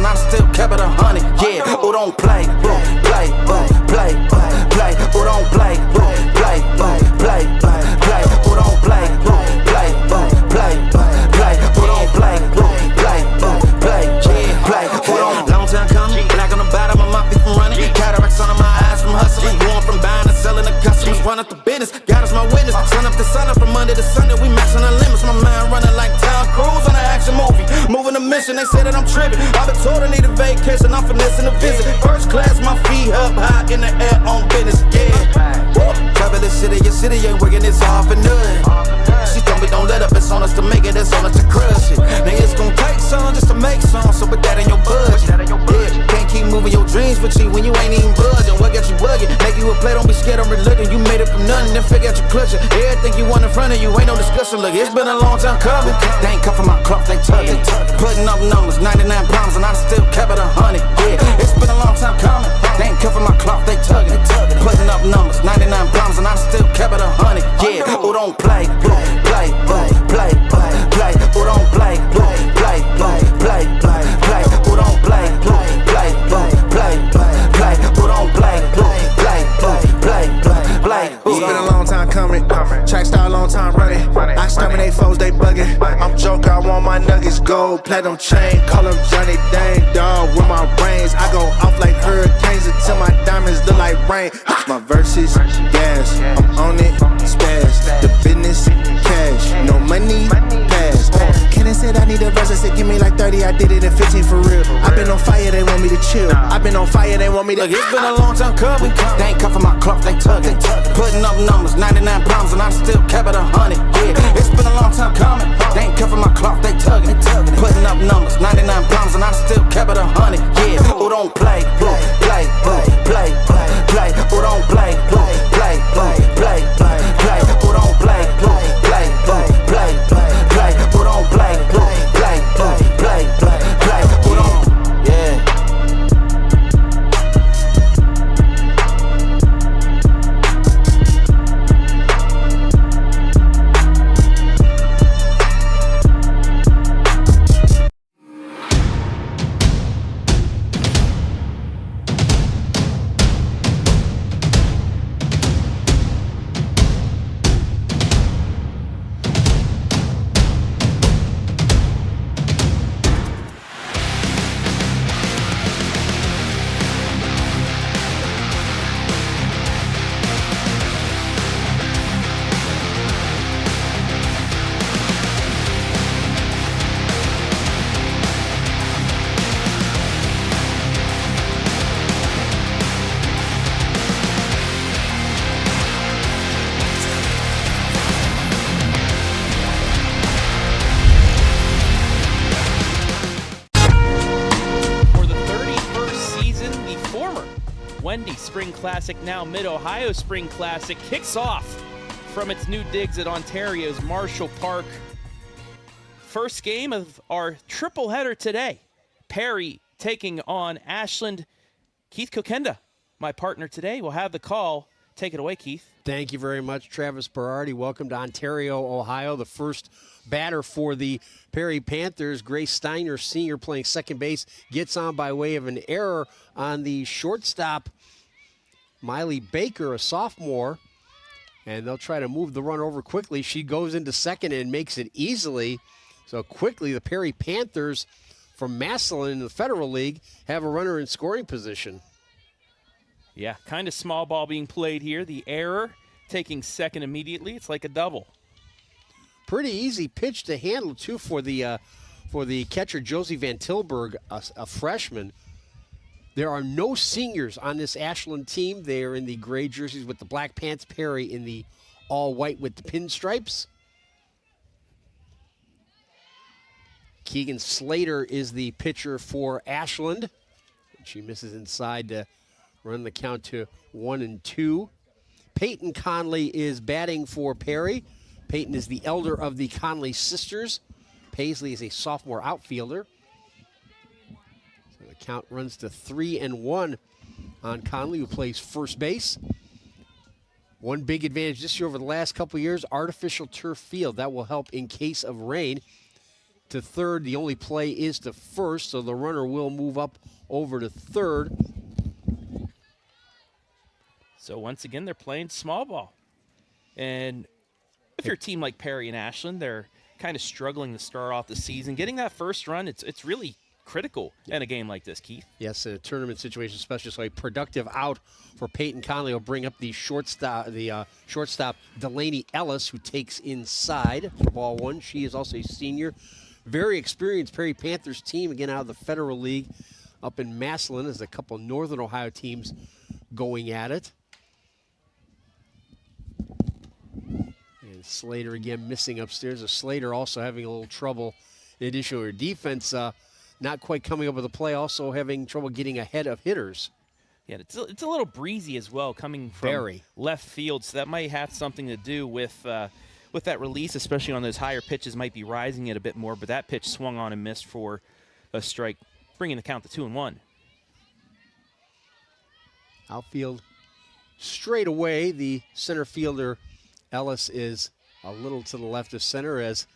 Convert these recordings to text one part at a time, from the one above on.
and I still kept it 100. Yeah, who don't play, play, play, play, who don't play, play, play, play, who don't play, play, play, play, who don't play, play, play, who don't. Long time coming, black on the bottom of my feet from running, cataracts under my eyes from hustling, going from buying to selling to customers, run up the business, God is my witness, sun up to sun up from Monday to Sunday, we maxing the limits, my mind running like Tom Cruise on an action movie, moving a mission, they say that I'm tripping, I've been told I need a vacation, I'm finessing a visit, first class, my feet up high in the air on business, yeah, cover the city, your city ain't working, it's all for nothing, she told me don't let up, it's on us to make it, it's on us to crush it, now it's gonna take some just to make some, so put that in your budget, yeah, can't keep moving your dreams for cheap when you ain't even buzzing, what got you bugging, make you a play, don't be scared, I'm religion, you made it from nothing, then figure out your clutching, everything you want in front of you, ain't no discussion, look, it's been a long time coming, they ain't cuffing my cloth, they tugging, putting up numbers, 99 pounds, and I still kept it 100, yeah, it's been a long time coming, they ain't cuffing my cloth, they tugging, putting up numbers, 99 pounds, and I still kept it 100, yeah, who don't play, play, play, play, who don't play, play, play, play, play, who don't play, play, play, play, who don't play, play, play, it's been a long time coming, track star, long time running, I exterminate foes, they bugging, I'm joke, I want my nuggets, gold, platinum chain, call them Johnny Dang, dog, with my brains, I go off like hurricanes until my diamonds look like rain, my verses, gas, I'm on it, spaz, the business, cash, no money, pass, Kenneth said I need a verse, I said give me like 30, I did it in 15 for real, I've been on fire, they want me to chill, I've been on fire, they want me to, look, it's been a long time coming, they ain't cuffing my cloth, they tugging, putting up numbers, 99 pounds, and I still kept it 100, yeah, it's been a long time coming, they ain't cuffing my cloth, they tugging, putting up numbers, 99 pounds, and I still kept it 100, yeah, who don't play, play, play, play, play, who don't play, play, play, play, play, who don't play, play, play, play, play, who don't play, play, play, play, who don't, yeah. Spring Classic, now Mid-Ohio Spring Classic, kicks off from its new digs at Ontario's Marshall Park. First game of our triple header today. Pireu taking on Ashland. Keith Kokenda, my partner today, will have the call. Take it away, Keith. Thank you very much, Travis Berardi. Welcome to Ontario, Ohio. The first batter for the Pireu Panthers, Grace Steiner, senior, playing second base, gets on by way of an error on the shortstop, Marlee Baker, a sophomore, and they'll try to move the run over quickly. She goes into second and makes it easily. So quickly, the Pireu Panthers from Massillon in the Federal League have a runner in scoring position. Yeah, kind of small ball being played here. The error taking second immediately. It's like a double. Pretty easy pitch to handle, too, for the catcher, Josie Vantilburg, a freshman. There are no seniors on this Ashland team. They are in the gray jerseys with the black pants. Pireu in the all-white with the pinstripes. Keegan Slater is the pitcher for Ashland. She misses inside to run the count to 1-2. Peyton Conley is batting for Pireu. Peyton is the elder of the Conley sisters. Paisley is a sophomore outfielder. So the count runs to 3-1 on Conley, who plays first base. One big advantage this year over the last couple of years, artificial turf field. That will help in case of rain. to third. The only play is to first, so the runner will move up over to third. So once again, they're playing small ball. And if you're a team like Perry and Ashland, they're kind of struggling to start off the season. Getting that first run, it's really critical in a game like this, Keith. Yes, in a tournament situation, especially. So a productive out for Peyton Conley will bring up the shortstop, Delaney Ellis, who takes inside for ball one. She is also a senior. Very experienced Perry Panthers team, again out of the Federal League up in Massillon. There's a couple Northern Ohio teams going at it. And Slater again missing upstairs. Slater also having a little trouble. In addition to her defense, not quite coming up with a play, also having trouble getting ahead of hitters. Yeah, it's a little breezy as well coming from left field, so that might have something to do with that release, especially on those higher pitches, might be rising it a bit more, but that pitch swung on and missed for a strike, bringing the count to 2-1. Outfield straight away, the center fielder Ellis is a little to the left of center as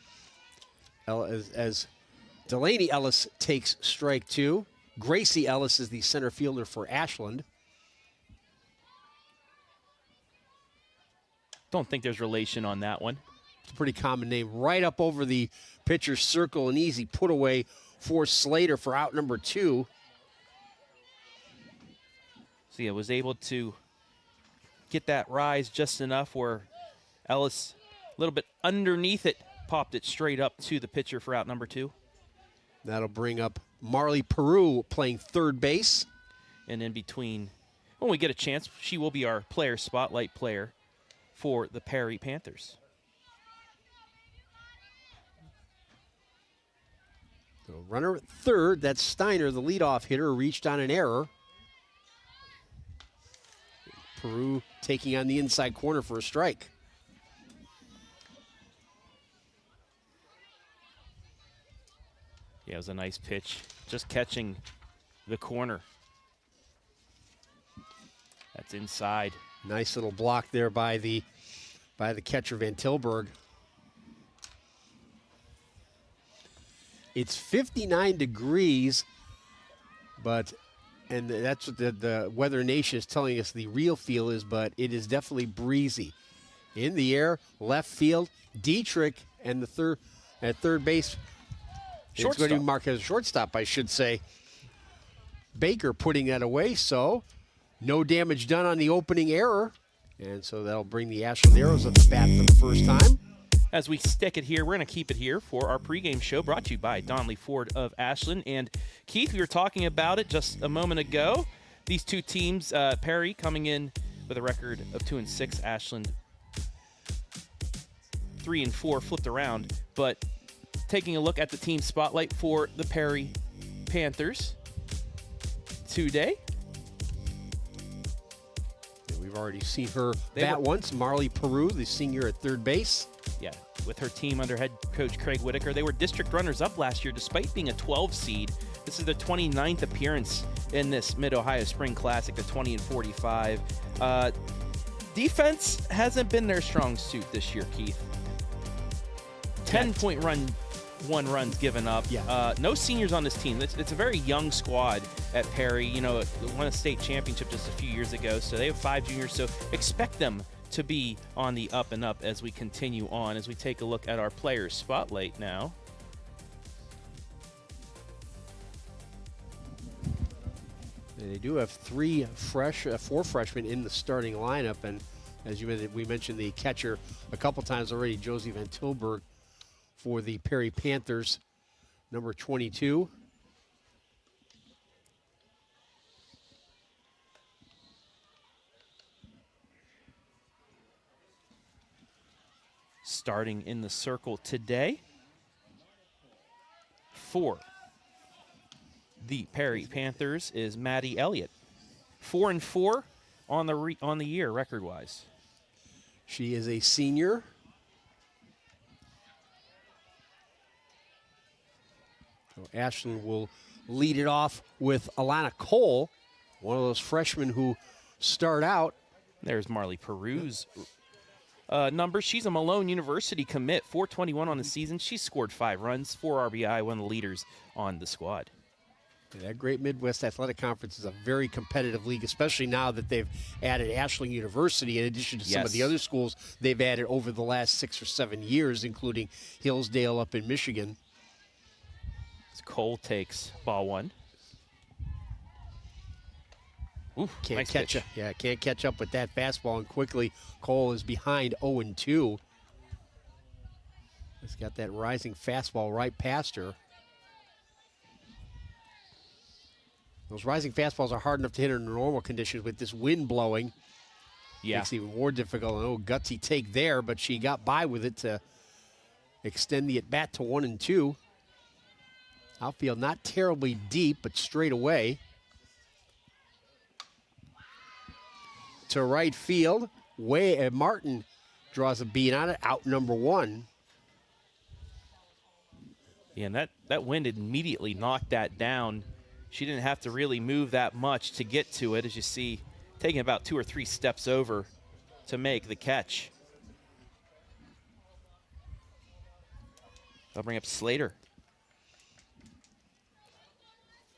Delaney Ellis takes strike two. Gracie Ellis is the center fielder for Ashland. Don't think there's relation on that one. It's a pretty common name. Right up over the pitcher's circle, an easy put away for Slater for out number two. So yeah, was able to get that rise just enough where Ellis, a little bit underneath it, popped it straight up to the pitcher for out number two. That'll bring up Marlee Pireu playing third base. And in between, when we get a chance, she will be our player spotlight player for the Perry Panthers. The runner at third, that's Steiner, the leadoff hitter, reached on an error. Pireu taking on the inside corner for a strike. Yeah, it was a nice pitch, just catching the corner. That's inside. Nice little block there by the catcher Vantilburg. It's 59 degrees, and that's what the Weather Nation is telling us the real feel is, but it is definitely breezy. In the air, left field, Dietrich and at third base. It's going to be marked as a shortstop, I should say. Baker putting that away, so no damage done on the opening error. And so that'll bring the Ashland Arrows up to bat for the first time. As we stick it here, we're going to keep it here for our pregame show brought to you by Donley Ford of Ashland. And Keith, we were talking about it just a moment ago. These two teams, Perry coming in with a record of 2-6, Ashland 3-4, flipped around. But taking a look at the team spotlight for the Perry Panthers today. We've already seen her bat once. Marlee Pireu, the senior at third base. Yeah, with her team under head coach Craig Whitaker. They were district runners-up last year despite being a 12 seed. This is their 29th appearance in this Mid-Ohio Spring Classic, the 20-45. Defense hasn't been their strong suit this year, Keith. 10-point run, 1 runs given up. Yeah. No seniors on this team. It's a very young squad at Perry. You know, won a state championship just a few years ago, so they have 5 juniors. So expect them to be on the up and up as we continue on, as we take a look at our players spotlight now. And they do have 4 freshmen in the starting lineup, and as we mentioned the catcher a couple times already, Josie Vantilburg for the Perry Panthers, number 22. Starting in the circle today for the Perry Panthers is Maddie Elliott, 4-4 on the year record-wise. She is a senior. So Ashland will lead it off with Alana Cole, one of those freshmen who start out. There's Marlee Pireu's numbers. She's a Malone University commit, 421 on the season. She scored 5 runs, 4 RBI, one of the leaders on the squad. Yeah, that Great Midwest Athletic Conference is a very competitive league, especially now that they've added Ashland University in addition to some of the other schools they've added over the last 6 or 7 years, including Hillsdale up in Michigan. Cole takes ball 1. Ooh, Can't nice catch pitch. up. Yeah, can't catch up with that fastball, and quickly Cole is behind 0-2. He's got that rising fastball right past her. Those rising fastballs are hard enough to hit under normal conditions. With this wind blowing, makes it even more difficult. Oh, gutsy take there, but she got by with it to extend the at-bat to 1-2. Outfield not terribly deep, but straight away. To right field, Martin draws a beat on it, out number 1. Yeah, and that wind immediately knocked that down. She didn't have to really move that much to get to it, as you see, taking about 2 or 3 steps over to make the catch. I'll bring up Slater.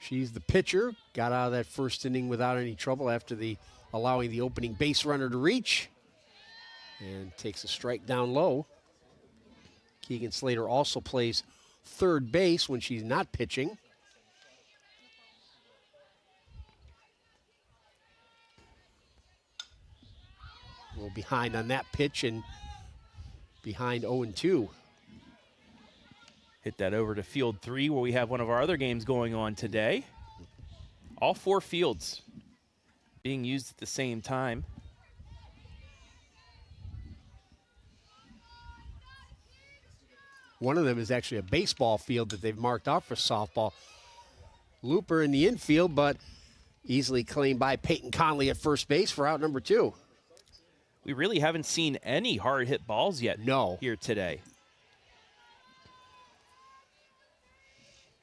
She's the pitcher. Got out of that first inning without any trouble after allowing the opening base runner to reach. And takes a strike down low. Keegan Slater also plays third base when she's not pitching. A little behind on that pitch and behind 0-2. Hit that over to field 3, where we have one of our other games going on today. All 4 fields being used at the same time. One of them is actually a baseball field that they've marked off for softball. Looper in the infield, but easily claimed by Peyton Conley at first base for out number 2. We really haven't seen any hard hit balls yet here today.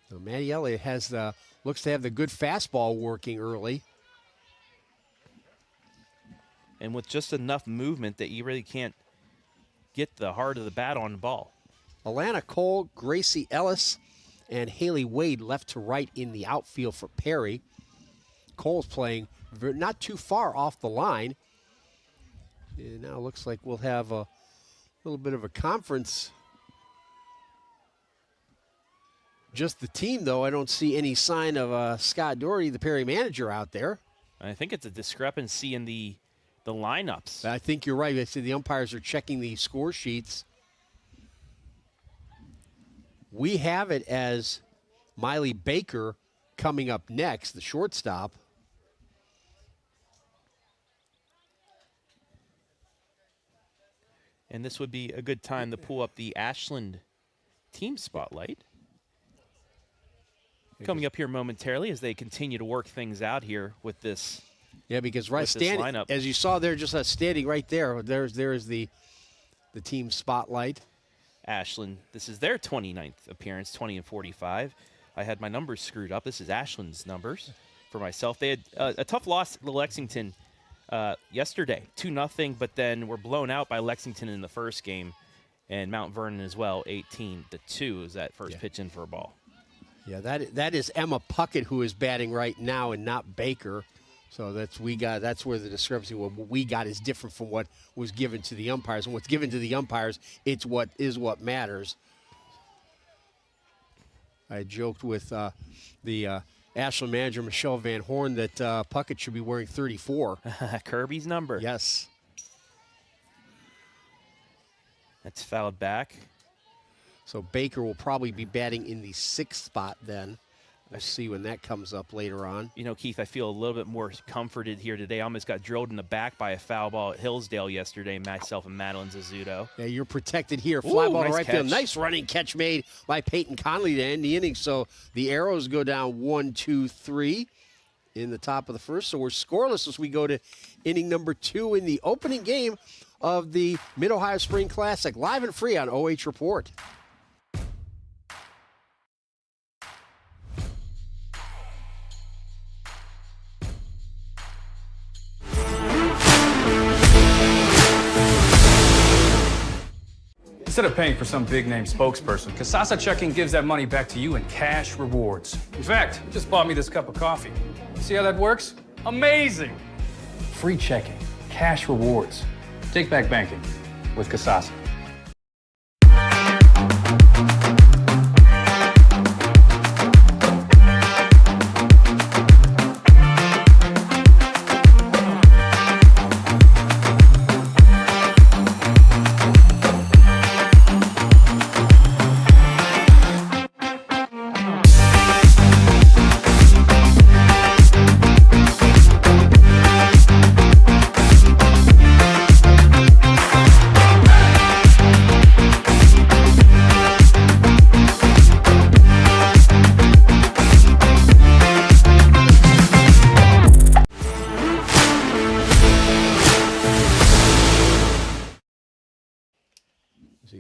So Maddie Elliott looks to have the good fastball working early. And with just enough movement that you really can't get the heart of the bat on the ball. Alana Cole, Gracie Ellis, and Haley Wade left to right in the outfield for Perry. Cole's playing not too far off the line. And now it looks like we'll have a little bit of a conference. Just the team, though. I don't see any sign of Scott Doherty, the Perry manager, out there. I think it's a discrepancy in the lineups. I think you're right. I see the umpires are checking the score sheets. We have it as Miley Baker coming up next, the shortstop. And this would be a good time to pull up the Ashland team spotlight. Coming up here momentarily as they continue to work things out here with this. Yeah, because lineup. As you saw there, just standing right there, there's the team spotlight. Ashland, this is their 29th appearance, 20-45. I had my numbers screwed up. This is Ashland's numbers for myself. They had a tough loss to Lexington yesterday, 2-0, but then were blown out by Lexington in the first game, and Mount Vernon as well, 18-2 is that first pitch in for a ball. Yeah, that is Emma Puckett who is batting right now, and not Baker. So that's where the discrepancy. What we got is different from what was given to the umpires, and what's given to the umpires, it's what matters. I joked with the Ashland manager Michelle Van Horn that Puckett should be wearing 34. Kirby's number. Yes. That's fouled back. So Baker will probably be batting in the 6th spot then. We'll see when that comes up later on. You know, Keith, I feel a little bit more comforted here today. I almost got drilled in the back by a foul ball at Hillsdale yesterday, myself and Madeline Zazzuto. Yeah, you're protected here. Fly ball to right field. Catch. Nice running catch made by Peyton Conley to end the inning. So the Arrows go down 1-2-3 in the top of the first. So we're scoreless as we go to inning number 2 in the opening game of the Mid-Ohio Spring Classic. Live and free on OH Report. Instead of paying for some big-name spokesperson, Kasasa Checking gives that money back to you in cash rewards. In fact, it just bought me this cup of coffee. See how that works? Amazing! Free checking, cash rewards. Take back banking with Kasasa.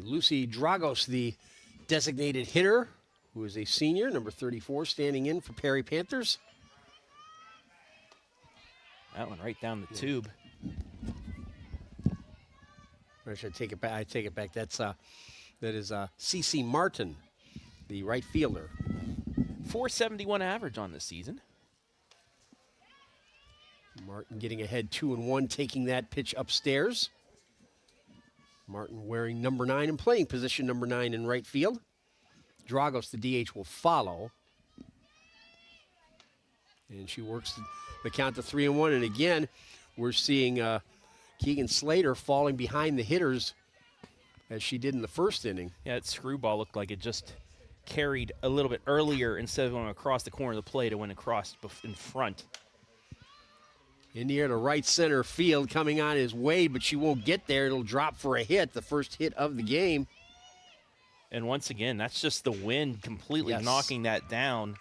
Lucy Dragos, the designated hitter, who is a senior, number 34, standing in for Pireu Panthers. That one right down the tube. Or should I take it back? I take it back. That is C.C. Martin, the right fielder. 471 average on the season. Martin getting ahead 2-1, taking that pitch upstairs. Martin wearing number 9 and playing position number 9 in right field. Dragos, the DH, will follow. And she works the count to 3-1. And again, we're seeing Keegan Slater falling behind the hitters as she did in the first inning. Yeah, that screwball looked like it just carried a little bit earlier instead of going across the corner of the plate. It went across in front. In the air to right center field, coming on his way, but she won't get there. It'll drop for a hit, the first hit of the game. And once again, that's just the wind completely knocking that down.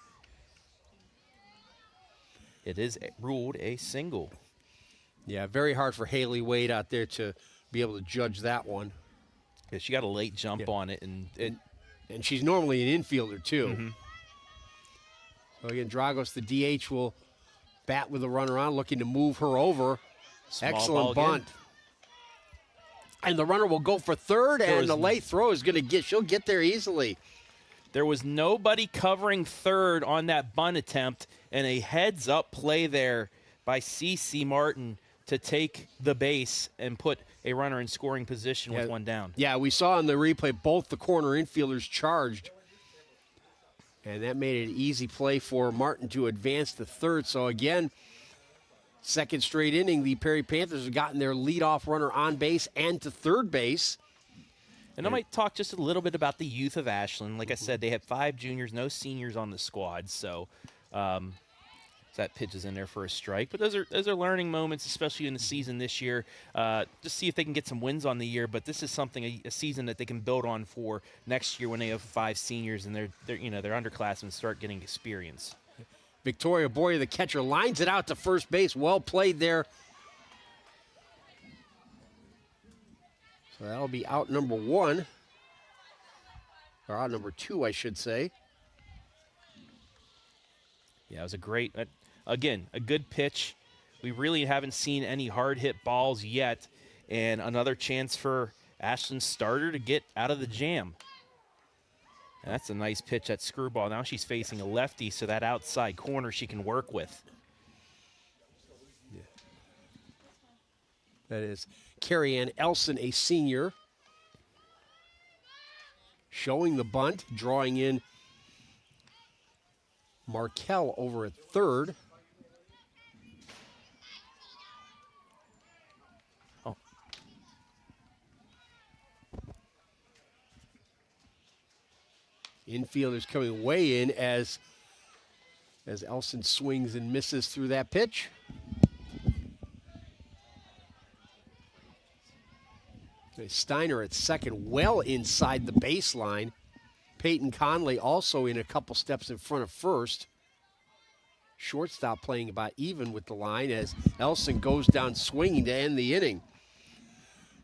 It is ruled a single. Yeah, very hard for Haley Wade out there to be able to judge that one. Yeah, she got a late jump on it. And she's normally an infielder, too. Mm-hmm. So again, Dragos, the DH, will bat with the runner on, looking to move her over. Excellent bunt. And the runner will go for third, and the late throw is going to she'll get there easily. There was nobody covering third on that bunt attempt, and a heads-up play there by C.C. Martin to take the base and put a runner in scoring position with one down. Yeah, we saw in the replay both the corner infielders charged. And that made it an easy play for Martin to advance to third. So again, second straight inning, the Pireu Panthers have gotten their leadoff runner on base and to third base. And I might talk just a little bit about the youth of Ashland. Like I said, they had 5 juniors, no seniors on the squad. So that pitch is in there for a strike. But those are learning moments, especially in the season this year. Just see if they can get some wins on the year. But this is something, a season that they can build on for next year when they have 5 seniors and they're underclassmen start getting experience. Victoria Boyer, the catcher, lines it out to first base. Well played there. So that'll be out number 1. Or out number 2, I should say. Yeah, it was a great, again, a good pitch. We really haven't seen any hard hit balls yet. And another chance for Ashland's starter to get out of the jam. And that's a nice pitch, that screwball. Now she's facing a lefty, so that outside corner she can work with. Yeah. That is Carrie Ann Elson, a senior, showing the bunt, drawing in Markel over at third. Oh. Infielders coming way in as Elson swings and misses through that pitch. Steiner at second, well inside the baseline. Peyton Conley also in a couple steps in front of first. Shortstop playing about even with the line as Elson goes down swinging to end the inning.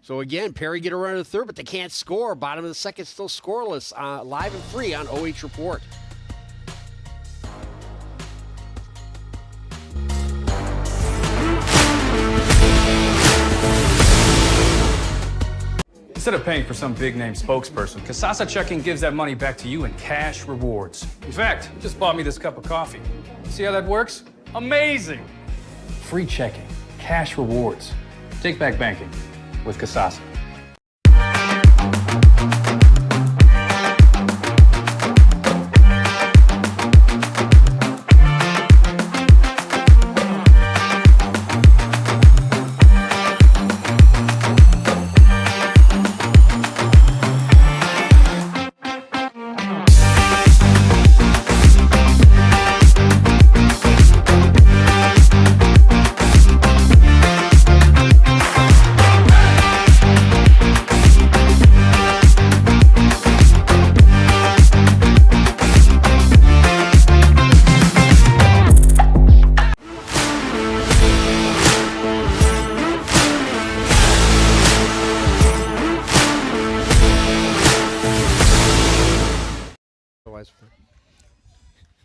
So again, Pireu get a run to third, but they can't score. Bottom of the second still scoreless. Live and free on OH Report. Instead of paying for some big-name spokesperson, Kasasa Checking gives that money back to you in cash rewards. In fact, you just bought me this cup of coffee. See how that works? Amazing! Free checking, cash rewards. Take back banking with Kasasa.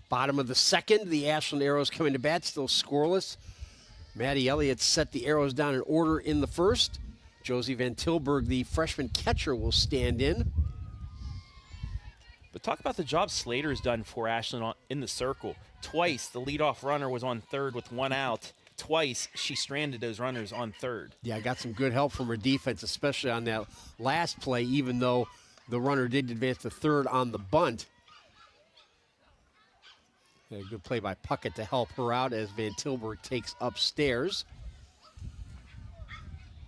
Bottom of the second, the Ashland Arrows coming to bat, still scoreless. Maddie Elliott set the Arrows down in order in the first. Josie Vantilburg, the freshman catcher, will stand in. But talk about the job Slater's done for Ashland in the circle. Twice, the leadoff runner was on third with 1 out. Twice, she stranded those runners on third. Yeah, got some good help from her defense, especially on that last play, even though the runner did advance to third on the bunt. A good play by Puckett to help her out as Vantilburg takes upstairs.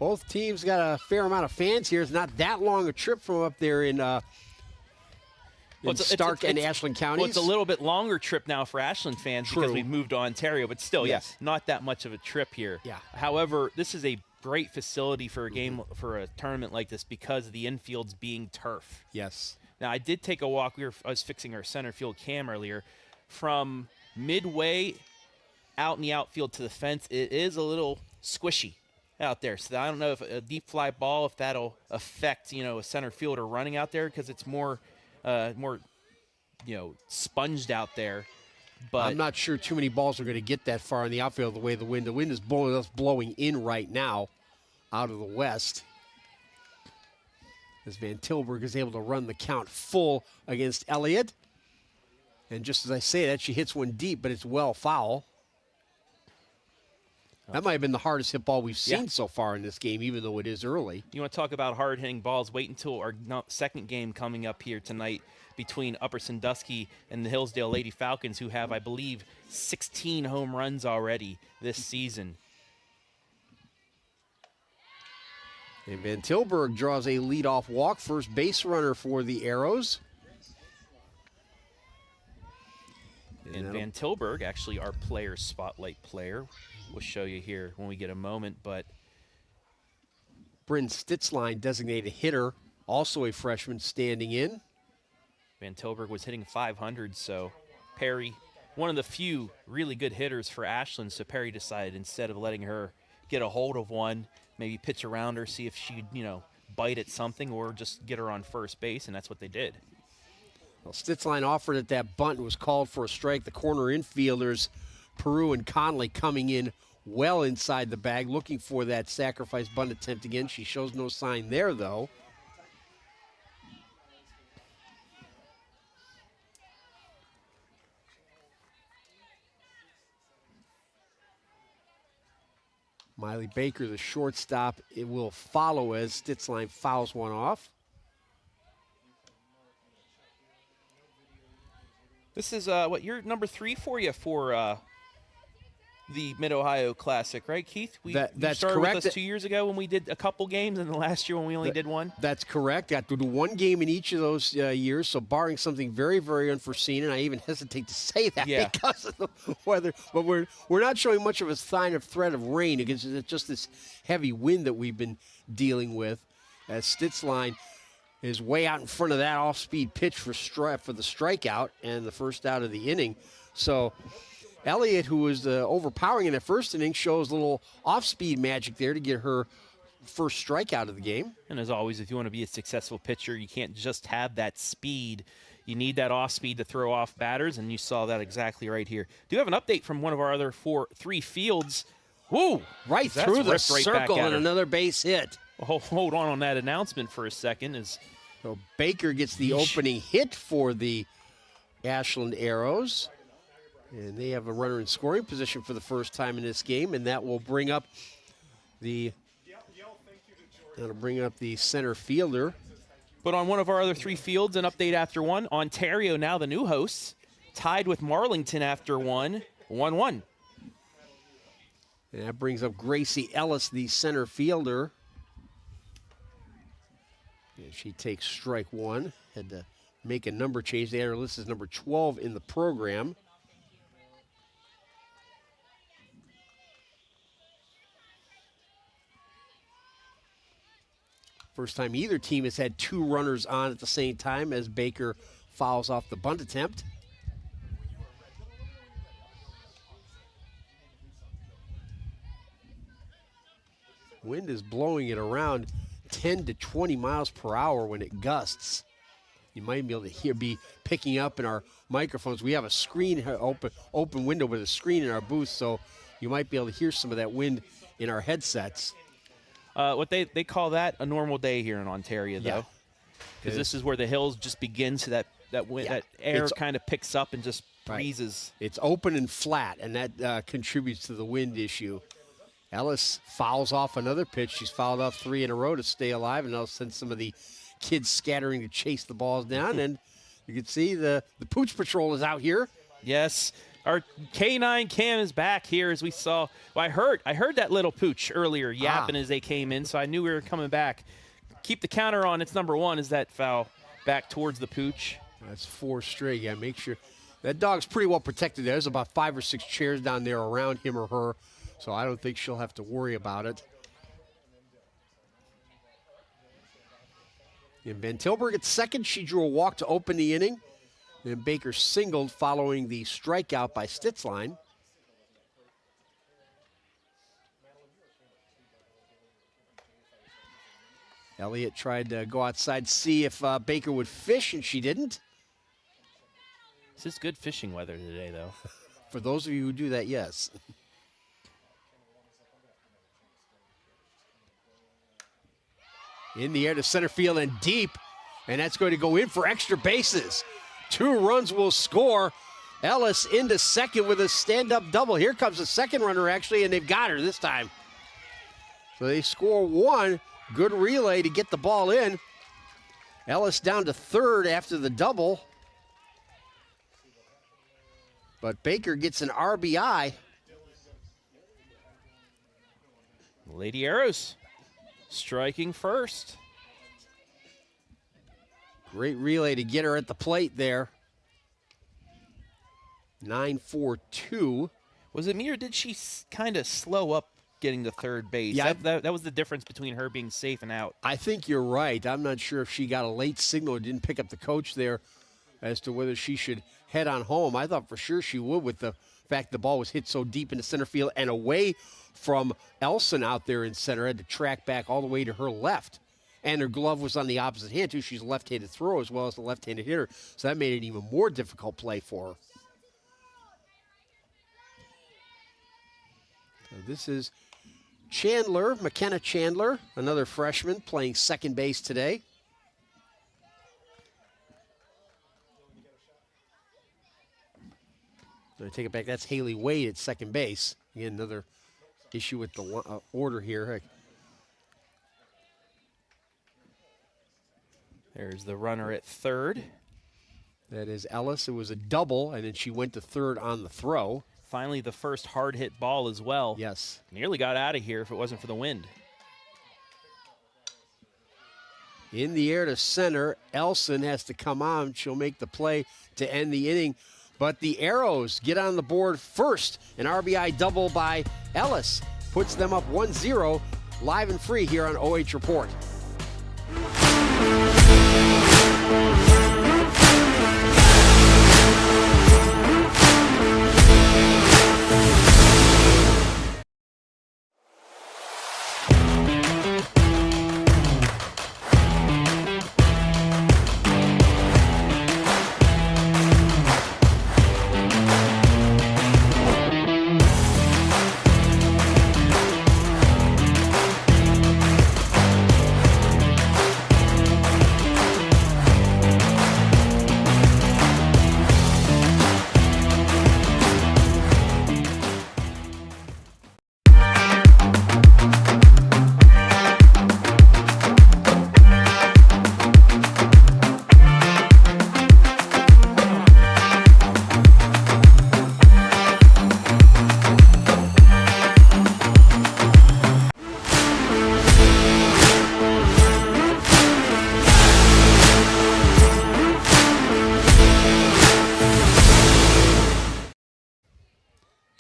Both teams got a fair amount of fans here. It's not that long a trip from up there in Stark and Ashland counties. Well, it's a little bit longer trip now for Ashland fans because we've moved to Ontario, but still, yes, not that much of a trip here. Yeah. However, this is a great facility for a game, for a tournament like this, because the infield's being turf. Yes. Now, I did take a walk. I was fixing our center field cam earlier. From midway out in the outfield to the fence, it is a little squishy out there. So I don't know if a deep fly ball, if that'll affect, a center fielder running out there, because it's more sponged out there. But I'm not sure too many balls are going to get that far in the outfield the way the wind is blowing in right now out of the west. As Vantilburg is able to run the count full against Elliott. And just as I say that, she hits one deep, but it's well foul. That might have been the hardest hit ball we've seen so far in this game, even though it is early. You want to talk about hard-hitting balls? Wait until our second game coming up here tonight between Upper Sandusky and the Hillsdale Lady Falcons, who have, I believe, 16 home runs already this season. And Vantilburg draws a leadoff walk, first base runner for the Arrows. And Vantilburg, actually our player spotlight player, we'll show you here when we get a moment, but Bryn Stitzline, designated hitter, also a freshman, standing in. Vantilburg was hitting 500, so Perry, one of the few really good hitters for Ashland, so Perry decided instead of letting her get a hold of one, maybe pitch around her, see if she'd, bite at something or just get her on first base, and that's what they did. Well, Stitzline offered at that bunt and was called for a strike. The corner infielders, Pireu and Conley, coming in well inside the bag, looking for that sacrifice bunt attempt again. She shows no sign there, though. Miley Baker, the shortstop, it will follow as Stitzline fouls one off. This is you're number 3 for you for the Mid-Ohio Classic, right, Keith? That's started correct. With us 2 years ago when we did a couple games, and the last year when we only did one. That's correct. Got to do one game in each of those years, so barring something very, very unforeseen, and I even hesitate to say that because of the weather, but we're not showing much of a sign of threat of rain against just this heavy wind that we've been dealing with, as Stitzline is way out in front of that off-speed pitch for the strikeout and the first out of the inning. So Elliott, who was overpowering in that first inning, shows a little off-speed magic there to get her first strikeout of the game. And as always, if you want to be a successful pitcher, you can't just have that speed. You need that off-speed to throw off batters, and you saw that exactly right here. Do have an update from one of our other 3 fields. Woo! Right through the circle and another base hit. Hold on that announcement for a second. So Baker gets the opening hit for the Ashland Arrows. And they have a runner in scoring position for the first time in this game, and that will bring up the center fielder. But on one of our other 3 fields, an update after 1. Ontario now the new hosts, tied with Marlington after 1, 1-1. And that brings up Gracie Ellis, the center fielder. And she takes strike 1. Had to make a number change. They had her list as number 12 in the program. First time either team has had 2 runners on at the same time as Baker fouls off the bunt attempt. Wind is blowing it around 10 to 20 miles per hour when it gusts. You might be able to be picking up in our microphones. We have a screen, open window with a screen in our booth, so you might be able to hear some of that wind in our headsets. What they call that a normal day here in Ontario, though, because this is where the hills just begin, so that wind, that air kind of picks up and just breezes. Right. It's open and flat, and that contributes to the wind issue. Ellis fouls off another pitch. She's fouled off 3 in a row to stay alive, and that'll send some of the kids scattering to chase the balls down. And you can see the Pooch Patrol is out here. Yes. Our K9 Cam is back here, as we saw. Well, I heard that little Pooch earlier yapping as they came in, so I knew we were coming back. Keep the counter on. It's number 1. Is that foul back towards the Pooch? That's 4 straight. Yeah, make sure. That dog's pretty well protected. There's about 5 or 6 chairs down there around him or her, so I don't think she'll have to worry about it. And Vantilburg at second. She drew a walk to open the inning. And Baker singled following the strikeout by Stitzline. Elliott tried to go outside, see if Baker would fish, and she didn't. This is good fishing weather today, though. For those of you who do that, yes. In the air to center field and deep, and that's going to go in for extra bases. 2 runs will score. Ellis into second with a stand-up double. Here comes the second runner, actually, and they've got her this time. So they score 1. Good relay to get the ball in. Ellis down to third after the double. But Baker gets an RBI. Lady Arrows striking first. Great relay to get her at the plate there. 9-4-2. Was it me, or did she kind of slow up getting to third base? Yeah, that was the difference between her being safe and out. I think you're right. I'm not sure if she got a late signal or didn't pick up the coach there as to whether she should head on home. I thought for sure she would, with the fact the ball was hit so deep into center field and away from Elson out there in center. Had to track back all the way to her left. And her glove was on the opposite hand, too. She's a left-handed thrower as well as a left-handed hitter, so that made it an even more difficult play for her. So this is Chandler, McKenna Chandler, another freshman, playing second base today. I take it back. That's Haley Wade at second base. Again, another issue with the order here. There's the runner at third. That is Ellis. It was a double, and then she went to third on the throw. Finally, the first hard-hit ball as well. Yes. Nearly got out of here if it wasn't for the wind. In the air to center, Elson has to come on. She'll make the play to end the inning. But the Arrows get on the board first. An RBI double by Ellis puts them up 1-0, live and free here on OH Report.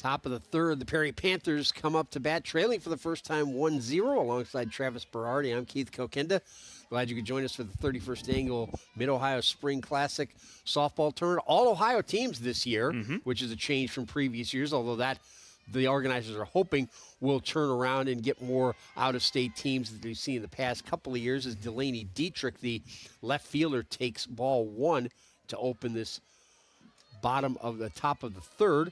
Top of the third, the Perry Panthers come up to bat, trailing for the first time 1-0 alongside Travis Berardi. I'm Keith Kokenda. Glad you could join us for the 31st annual Mid-Ohio Spring Classic softball tournament. All Ohio teams this year, which is a change from previous years, although that the organizers are hoping will turn around and get more out-of-state teams that we've seen in the past couple of years as Delaney Dietrich, the left fielder, takes ball one to open this bottom of the top of the third.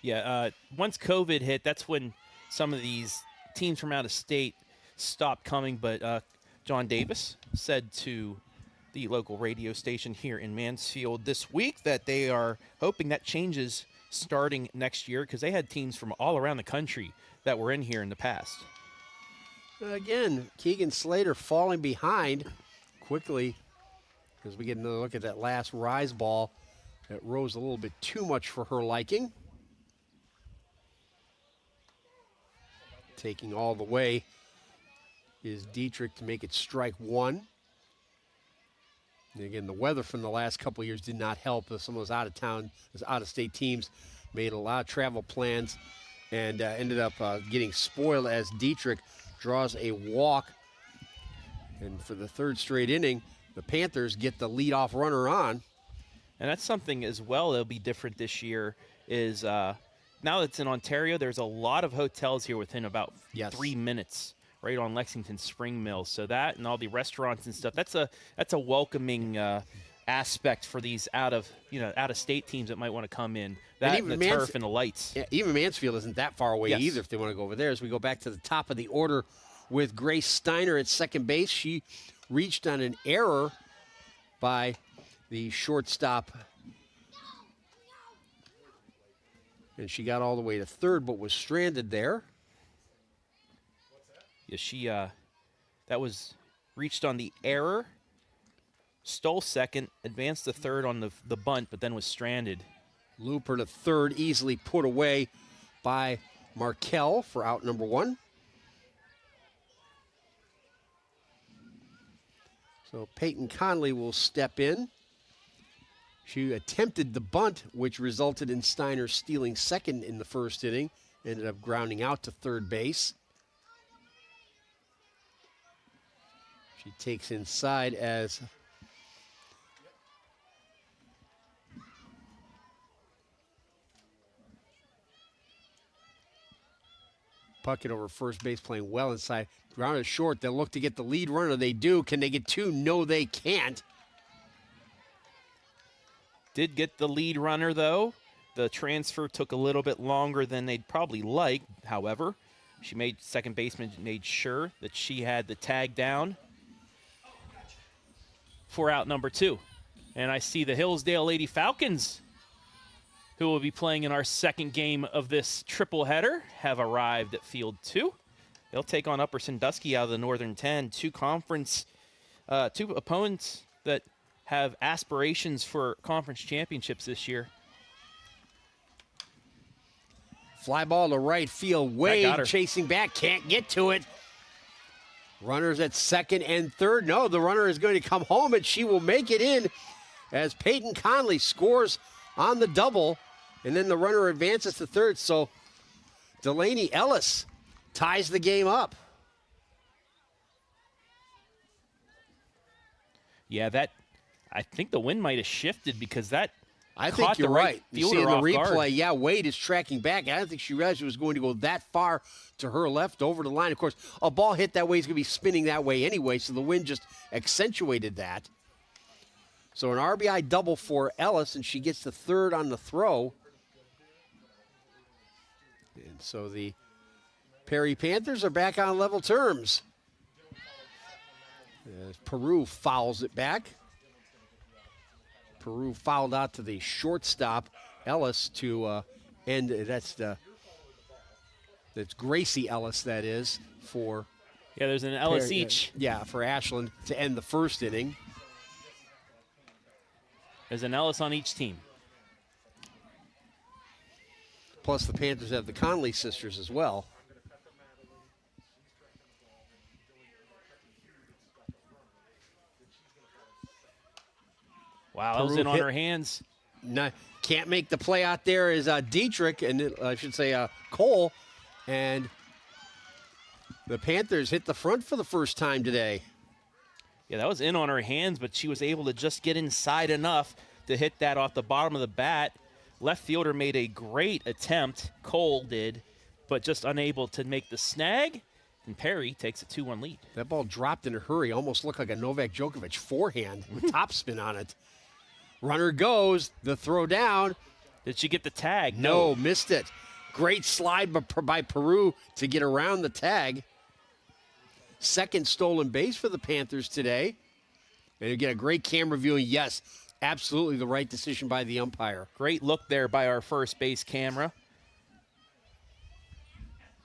Yeah, once COVID hit, that's when some of these teams from out of state stopped coming, but John Davis said to the local radio station here in Mansfield this week that they are hoping that changes starting next year because they had teams from all around the country that were in here in the past. Again, Keegan Slater falling behind quickly as we get another look at that last rise ball that rose a little bit too much for her liking. Taking all the way is Dietrich to make it strike one. And again, the weather from the last couple of years did not help. Some of those out-of-state teams made a lot of travel plans and ended up getting spoiled as Dietrich draws a walk. And for the third straight inning, the Panthers get the leadoff runner on. And that's something as well that'll be different this year is now that it's in Ontario, there's a lot of hotels here within about 3 minutes right on Lexington Spring Mill. So that and all the restaurants and stuff, that's a welcoming aspect for these out-of-state teams that might want to come in. That and the turf and the lights. Yeah, even Mansfield isn't that far away either if they want to go over there. As we go back to the top of the order with Grace Steiner at second base, she reached on an error by the shortstop. And she got all the way to third but was stranded there. Yeah, she that was reached on the error, stole second, advanced to third on the bunt, but then was stranded. Looper to third, easily put away by Markel for out number one. So Peyton Conley will step in. She attempted the bunt, which resulted in Steiner stealing second in the first inning. Ended up grounding out to third base. She takes inside as Puckett over first base, playing well inside. Grounded short. They'll look to get the lead runner. They do. Can they get two? No, they can't. Did get the lead runner, though. The transfer took a little bit longer than they'd probably like. However, second baseman made sure that she had the tag down for out number two. And I see the Hillsdale Lady Falcons, who will be playing in our second game of this triple header, have arrived at field two. They'll take on Upper Sandusky out of the Northern 10. Two opponents that have aspirations for conference championships this year. Fly ball to right field. Wade chasing back, can't get to it. Runners at second and third. No, the runner is going to come home, and she will make it in as Peyton Conley scores on the double, and then the runner advances to third. So Delaney Ellis ties the game up. Yeah, I think the wind might have shifted because that I think you're right. You see in the replay, guard. Wade is tracking back. I don't think she realized it was going to go that far to her left over the line. Of course, a ball hit that way is going to be spinning that way anyway, so the wind just accentuated that. So an RBI double for Ellis, and she gets the third on the throw. And so the Perry Panthers are back on level terms. As Pireu fouls it back. Pireu fouled out to the shortstop, Ellis, to end. That's Gracie Ellis, that is, for. Yeah, there's an Ellis each. Yeah, for Ashland to end the first inning. There's an Ellis on each team. Plus the Panthers have the Conley sisters as well. Wow, that was in on her hands. Can't make the play out there is Dietrich, and I should say Cole. And the Panthers hit the front for the first time today. Yeah, that was in on her hands, but she was able to just get inside enough to hit that off the bottom of the bat. Left fielder made a great attempt, Cole did, but just unable to make the snag, and Perry takes a 2-1 lead. That ball dropped in a hurry, almost looked like a Novak Djokovic forehand with topspin on it. Runner goes, the throw down. Did she get the tag? No, missed it. Great slide by Pireu to get around the tag. Second stolen base for the Panthers today. And you get a great camera view, and yes, absolutely the right decision by the umpire. Great look there by our first base camera.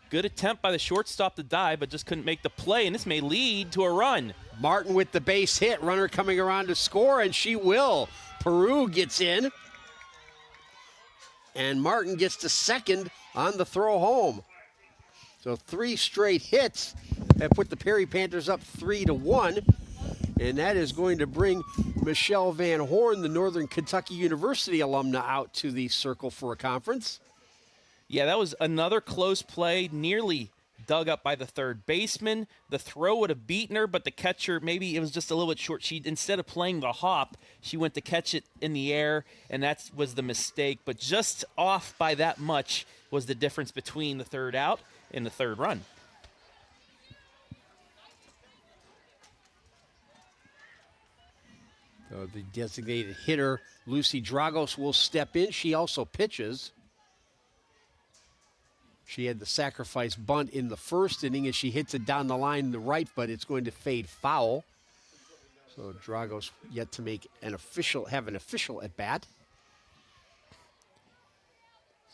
Good attempt by the shortstop to dive, but just couldn't make the play, and this may lead to a run. Martin with the base hit, runner coming around to score, and she will. Pireu gets in, and Martin gets to second on the throw home. So 3 straight hits have put the Perry Panthers up 3-1, and that is going to bring Michelle Van Horn, the Northern Kentucky University alumna, out to the circle for a conference. Yeah, that was another close play, nearly dug up by the third baseman. The throw would have beaten her, but the catcher, maybe it was just a little bit short. She, instead of playing the hop, she went to catch it in the air, and that was the mistake. But just off by that much was the difference between the third out and the third run. So the designated hitter, Lucy Dragos, will step in. She also pitches. She had the sacrifice bunt in the first inning, and she hits it down the line to right, but it's going to fade foul. So Dragos yet to make an official at bat.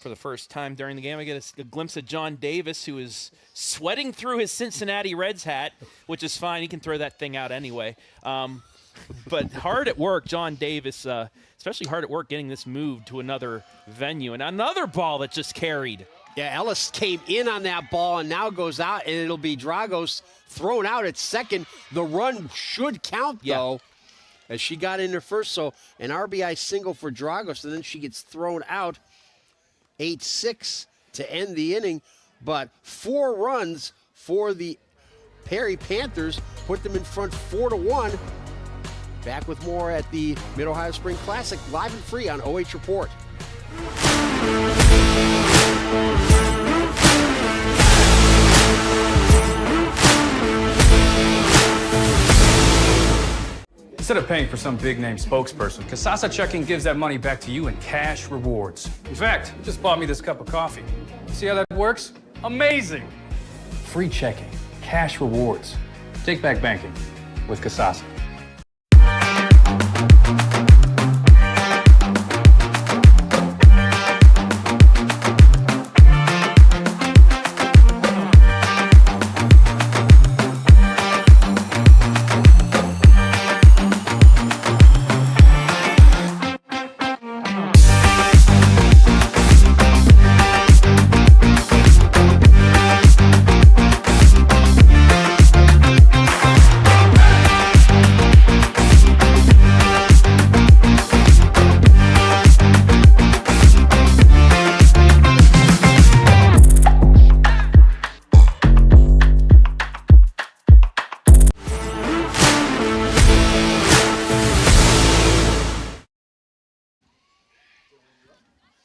For the first time during the game, I get a glimpse of John Davis, who is sweating through his Cincinnati Reds hat, which is fine. He can throw that thing out anyway. But hard at work, John Davis, especially hard at work getting this moved to another venue. And another ball that just carried. Yeah, Ellis came in on that ball and now goes out, and it'll be Dragos thrown out at second. The run should count, though, as she got in there first. So an RBI single for Dragos, and then she gets thrown out. 8-6 to end the inning, but 4 runs for the Perry Panthers put them in front 4-1. Back with more at the Mid-Ohio Spring Classic, live and free on OH Report. Instead of paying for some big-name spokesperson, Kasasa Checking gives that money back to you in cash rewards. In fact, you just bought me this cup of coffee. See how that works? Amazing! Free checking, cash rewards. Take back banking with Kasasa.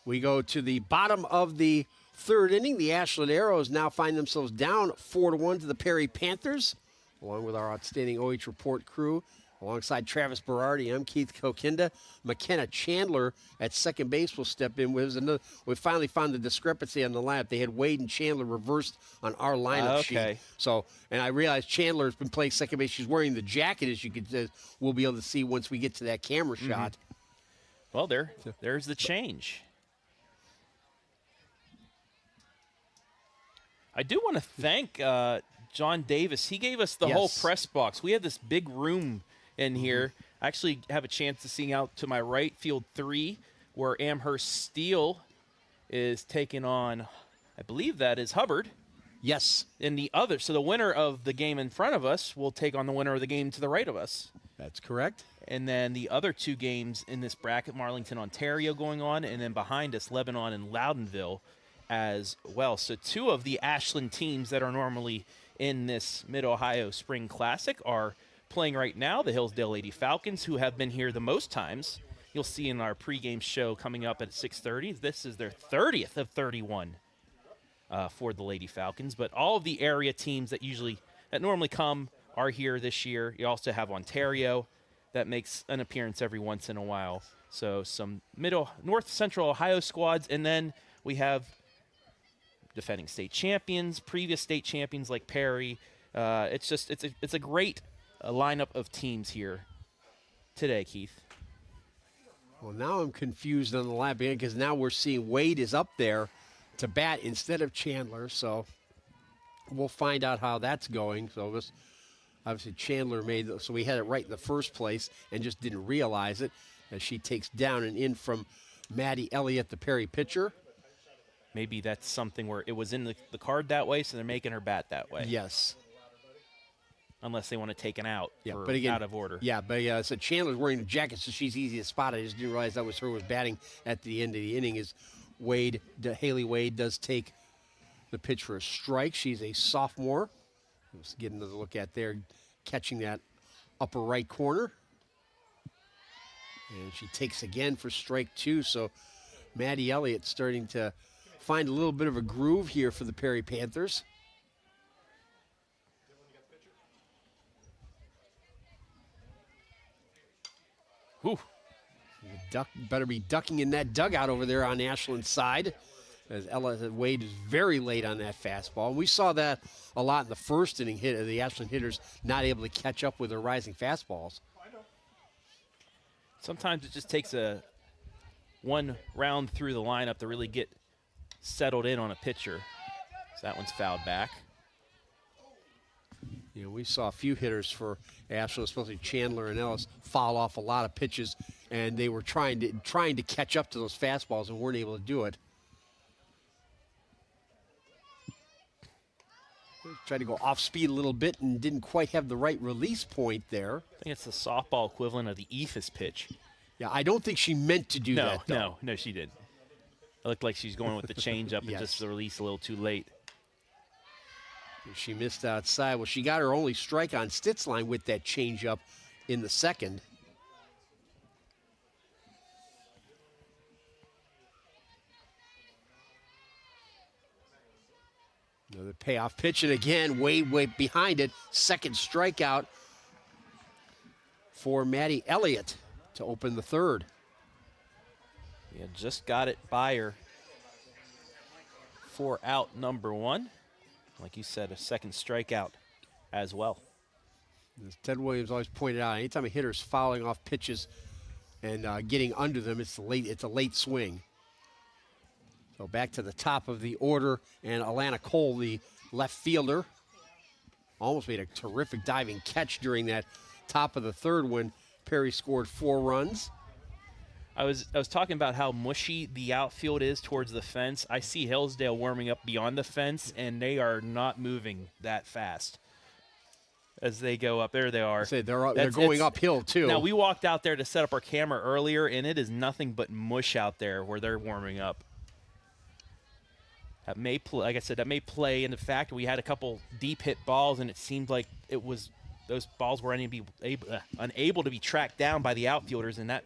We go to the bottom of the third inning. The Ashland Arrows now find themselves down 4-1 to the Perry Panthers, along with our outstanding OH Report crew. Alongside Travis Berardi, I'm Keith Kokinda. McKenna Chandler at second base will step in. We finally found the discrepancy on the lineup. They had Wade and Chandler reversed on our lineup sheet. So, and I realized Chandler has been playing second base. She's wearing the jacket, as you could we'll be able to see once we get to that camera shot. Well, there's the change. I do want to thank John Davis. He gave us the whole press box. We had this big room in here. I actually have a chance to see out to my right, field 3, where Amherst Steel is taking on, I believe that is Hubbard. Yes. In the other, so the winner of the game in front of us will take on the winner of the game to the right of us. That's correct. And then the other 2 games in this bracket, Marlington, Ontario going on, and then behind us, Lebanon and Loudonville as well. So 2 of the Ashland teams that are normally in this Mid-Ohio Spring Classic are playing right now. The Hillsdale Lady Falcons, who have been here the most times. You'll see in our pregame show coming up at 6:30. This is their 30th of 31 for the Lady Falcons. But all of the area teams that normally come are here this year. You also have Ontario that makes an appearance every once in a while. So some North Central Ohio squads, and then we have defending state champions, previous state champions like Pireu. It's a great lineup of teams here today, Keith. Well, now I'm confused on the lineup because now we're seeing Wade is up there to bat instead of Chandler. So we'll find out how that's going. So this, obviously Chandler so we had it right in the first place and just didn't realize it as she takes down and in from Maddie Elliott, the Pireu pitcher. Maybe that's something where it was in the card that way, so they're making her bat that way. Yes. Unless they want to take an out for but again, out of order. Yeah, but so Chandler's wearing the jacket, so she's easy to spot. I just didn't realize that was her was batting at the end of the inning. Is Haley Wade does take the pitch for a strike. She's a sophomore. Let's get another look at there, catching that upper right corner. And she takes again for strike 2. So Maddie Elliott starting to find a little bit of a groove here for the Pireu Panthers. Whew. Better be ducking in that dugout over there on Ashland's side, as Wade is very late on that fastball. And we saw that a lot in the first inning. The Ashland hitters not able to catch up with their rising fastballs. Sometimes it just takes one round through the lineup to really get settled in on a pitcher. So that one's fouled back. You know, we saw a few hitters for Ashland, especially Chandler and Ellis, foul off a lot of pitches, and they were trying to catch up to those fastballs and weren't able to do it. Tried to go off speed a little bit and didn't quite have the right release point there. I think it's the softball equivalent of the Ephus pitch. Yeah, I don't think she meant to do that, though. No, she did. It looked like she's going with the changeup Yes. and just the release a little too late. She missed outside. Well, she got her only strike on Stitzline with that changeup in the second. Another payoff pitch, and again, way behind it. Second strikeout for Maddie Elliott to open the third. Yeah, just got it by her for out number 1. Like you said, a second strikeout as well. As Ted Williams always pointed out, anytime a hitter's fouling off pitches and getting under them, it's a late swing. So back to the top of the order, and Alana Cole, the left fielder, almost made a terrific diving catch during that top of the third when Pireu scored 4 runs. I was talking about how mushy the outfield is towards the fence. I see Hillsdale warming up beyond the fence, and they are not moving that fast as they go up. There they are. They're going uphill, too. Now, we walked out there to set up our camera earlier, and it is nothing but mush out there where they're warming up. That may play, like I said, that may play in the fact we had a couple deep hit balls, and it seemed like those balls were unable to be tracked down by the outfielders, and that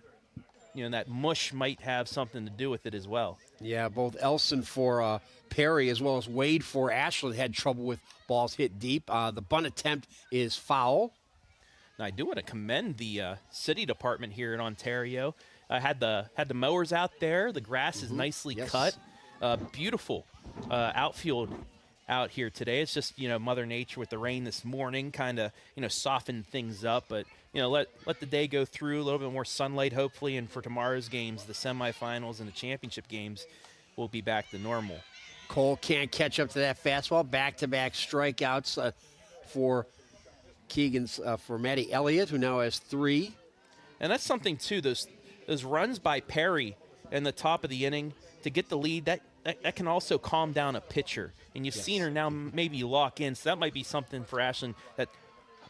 mush might have something to do with it as well. Yeah, both Elson for Pireu as well as Wade for Ashland had trouble with balls hit deep. The bunt attempt is foul. Now, I do want to commend the city department here in Ontario. Had the mowers out there. The grass is nicely cut. Beautiful outfield out here today. It's just, Mother Nature with the rain this morning kind of, softened things up. But, let the day go through, a little bit more sunlight hopefully. And for tomorrow's games, the semifinals and the championship games, we'll be back to normal. Cole can't catch up to that fastball. Back-to-back strikeouts for for Maddie Elliott, who now has 3. And that's something, too. Those runs by Pireu in the top of the inning to get the lead, that can also calm down a pitcher. And you've seen her now maybe lock in. So that might be something for Ashland that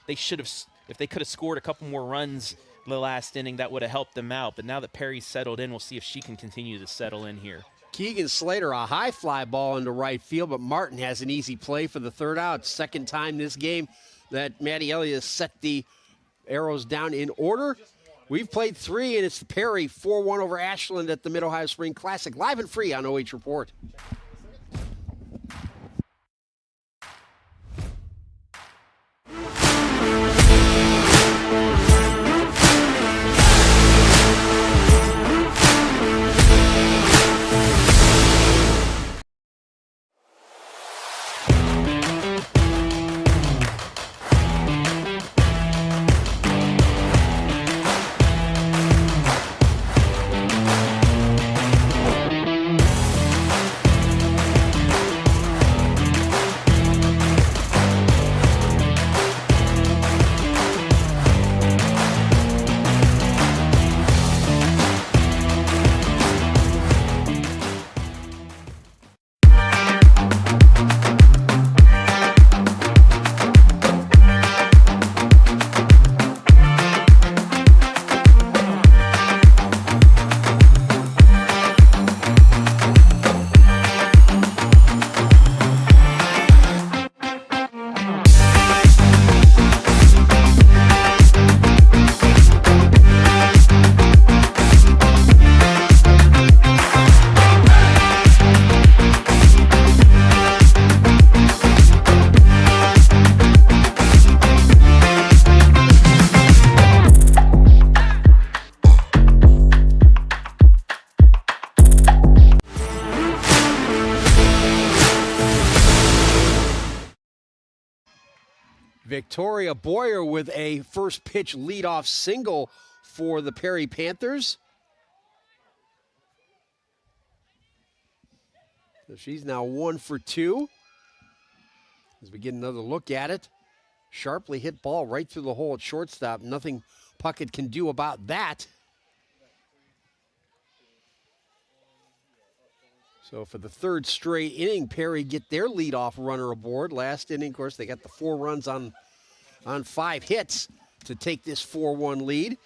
they should have, if they could have scored a couple more runs the last inning that would have helped them out. But now that Perry's settled in, we'll see if she can continue to settle in here. Keegan Slater, a high fly ball into right field, but Martin has an easy play for the third out. Second time this game that Maddie Elliott has set the arrows down in order. We've played 3, and it's the Perry 4-1 over Ashland at the Mid-Ohio Spring Classic. Live and free on OH Report. Victoria Boyer with a first pitch leadoff single for the Perry Panthers. So she's now 1 for 2. As we get another look at it, sharply hit ball right through the hole at shortstop. Nothing Puckett can do about that. So for the third straight inning, Perry get their leadoff runner aboard. Last inning, of course, they got the 4 runs on 5 hits to take this 4-1 lead.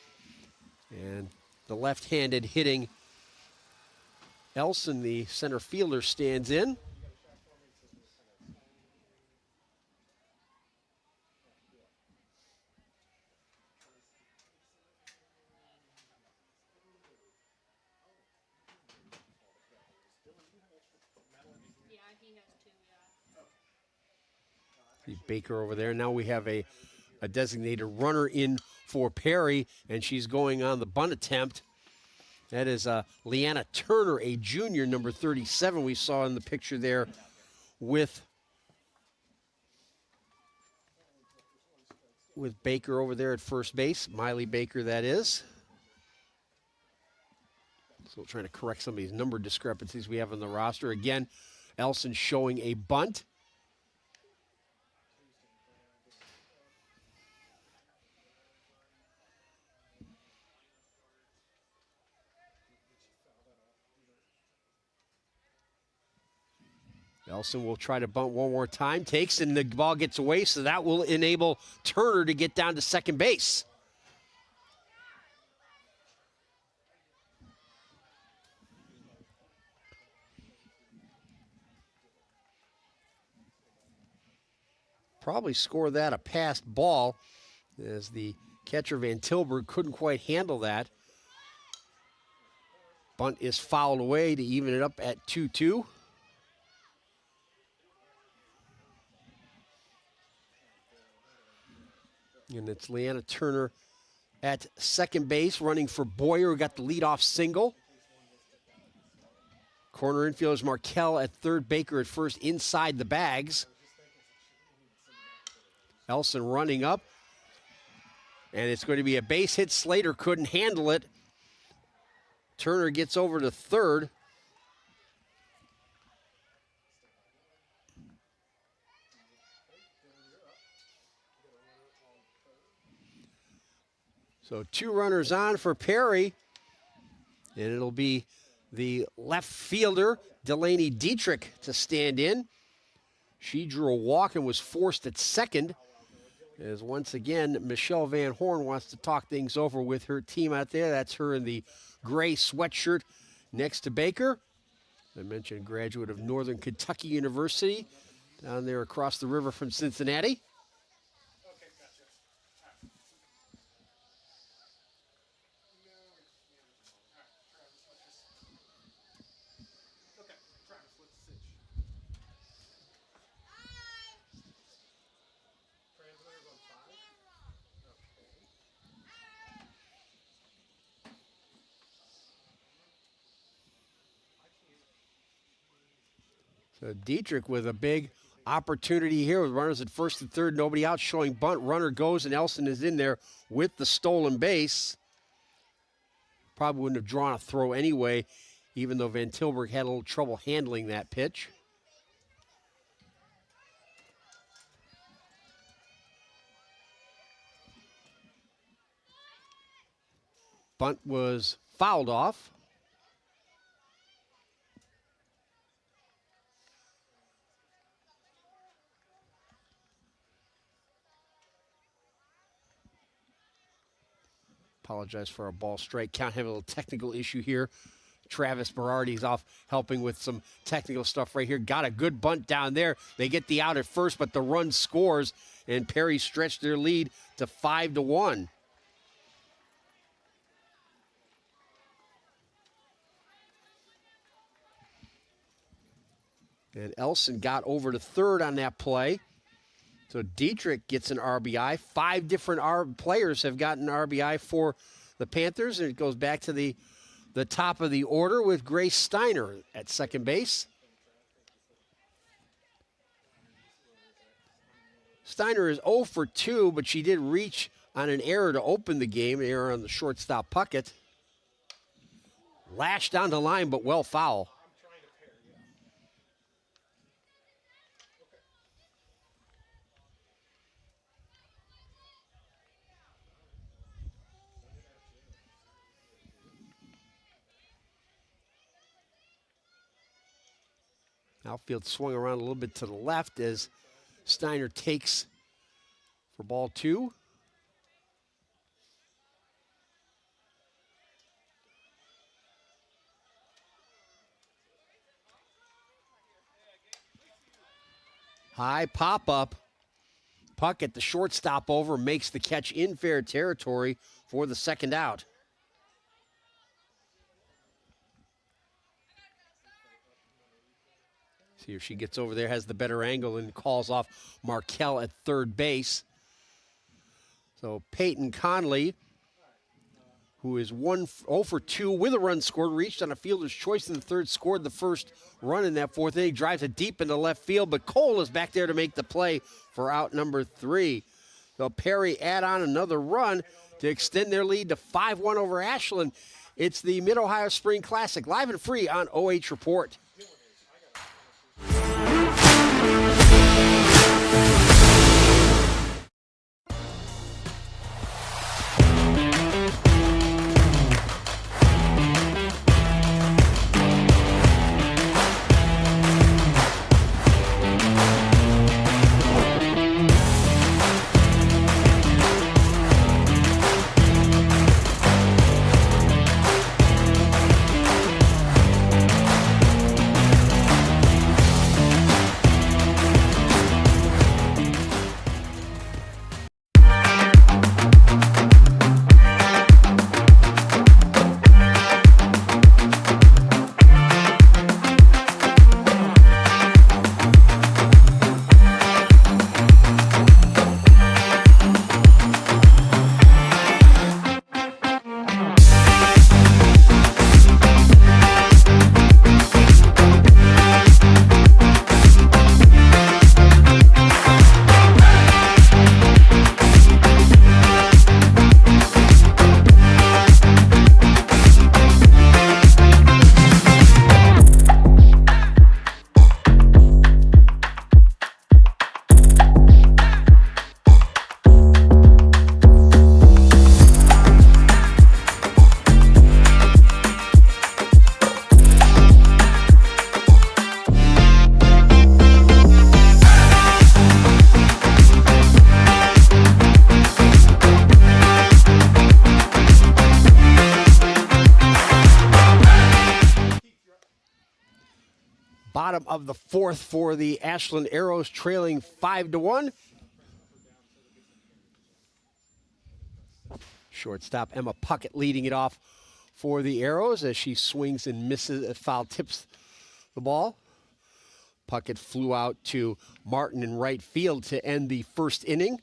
And the left-handed hitting Elson, the center fielder, stands in. See Baker over there. Now we have a designated runner in for Perry, and she's going on the bunt attempt. That is Leanna Turner, a junior, number 37, we saw in the picture there with Baker over there at first base. Marlee Baker, that is. So we're trying to correct some of these number discrepancies we have on the roster. Again, Elson showing a bunt. Elson will try to bunt one more time, takes, and the ball gets away, so that will enable Turner to get down to second base. Probably score that a passed ball, as the catcher Vantilburg couldn't quite handle that. Bunt is fouled away to even it up at 2-2. And it's Leanna Turner at second base, running for Boyer, who got the leadoff single. Corner infielders Markell at third, Baker at first, inside the bags. Elson running up. And it's going to be a base hit. Slater couldn't handle it. Turner gets over to third. So 2 runners on for Perry, and it'll be the left fielder, Delaney Dietrich, to stand in. She drew a walk and was forced at second. As once again, Michelle Van Horn wants to talk things over with her team out there. That's her in the gray sweatshirt next to Baker. I mentioned graduate of Northern Kentucky University down there across the river from Cincinnati. So Dietrich with a big opportunity here with runners at first and third, nobody out, showing bunt. Runner goes, and Elson is in there with the stolen base. Probably wouldn't have drawn a throw anyway, even though Vantilburg had a little trouble handling that pitch. Bunt was fouled off. Apologize for our ball strike count. Having a little technical issue here. Travis Berardi's off helping with some technical stuff right here. Got a good bunt down there. They get the out at first, but the run scores, and Perry stretched their lead to 5-1. And Elson got over to third on that play. So Dietrich gets an RBI. 5 different players have gotten RBI for the Panthers, and it goes back to the top of the order with Grace Steiner at second base. Steiner is 0 for 2, but she did reach on an error to open the game, an error on the shortstop Puckett. Lashed down the line, but well foul. Outfield swung around a little bit to the left as Steiner takes for ball 2. High pop-up. Puck at the shortstop over, makes the catch in fair territory for the second out. See if she gets over there, has the better angle, and calls off Markel at third base. So Peyton Conley, who is 0 for 2 with a run scored, reached on a fielder's choice in the third, scored the first run in that fourth inning, drives it deep into left field, but Cole is back there to make the play for out number 3. So Perry add on another run to extend their lead to 5-1 over Ashland. It's the Mid-Ohio Spring Classic, live and free on OH Report. bottom of the fourth for the Ashland Arrows, trailing 5-1. Shortstop Emma Puckett leading it off for the Arrows as she swings and misses, foul tips the ball. Puckett flew out to Martin in right field to end the first inning.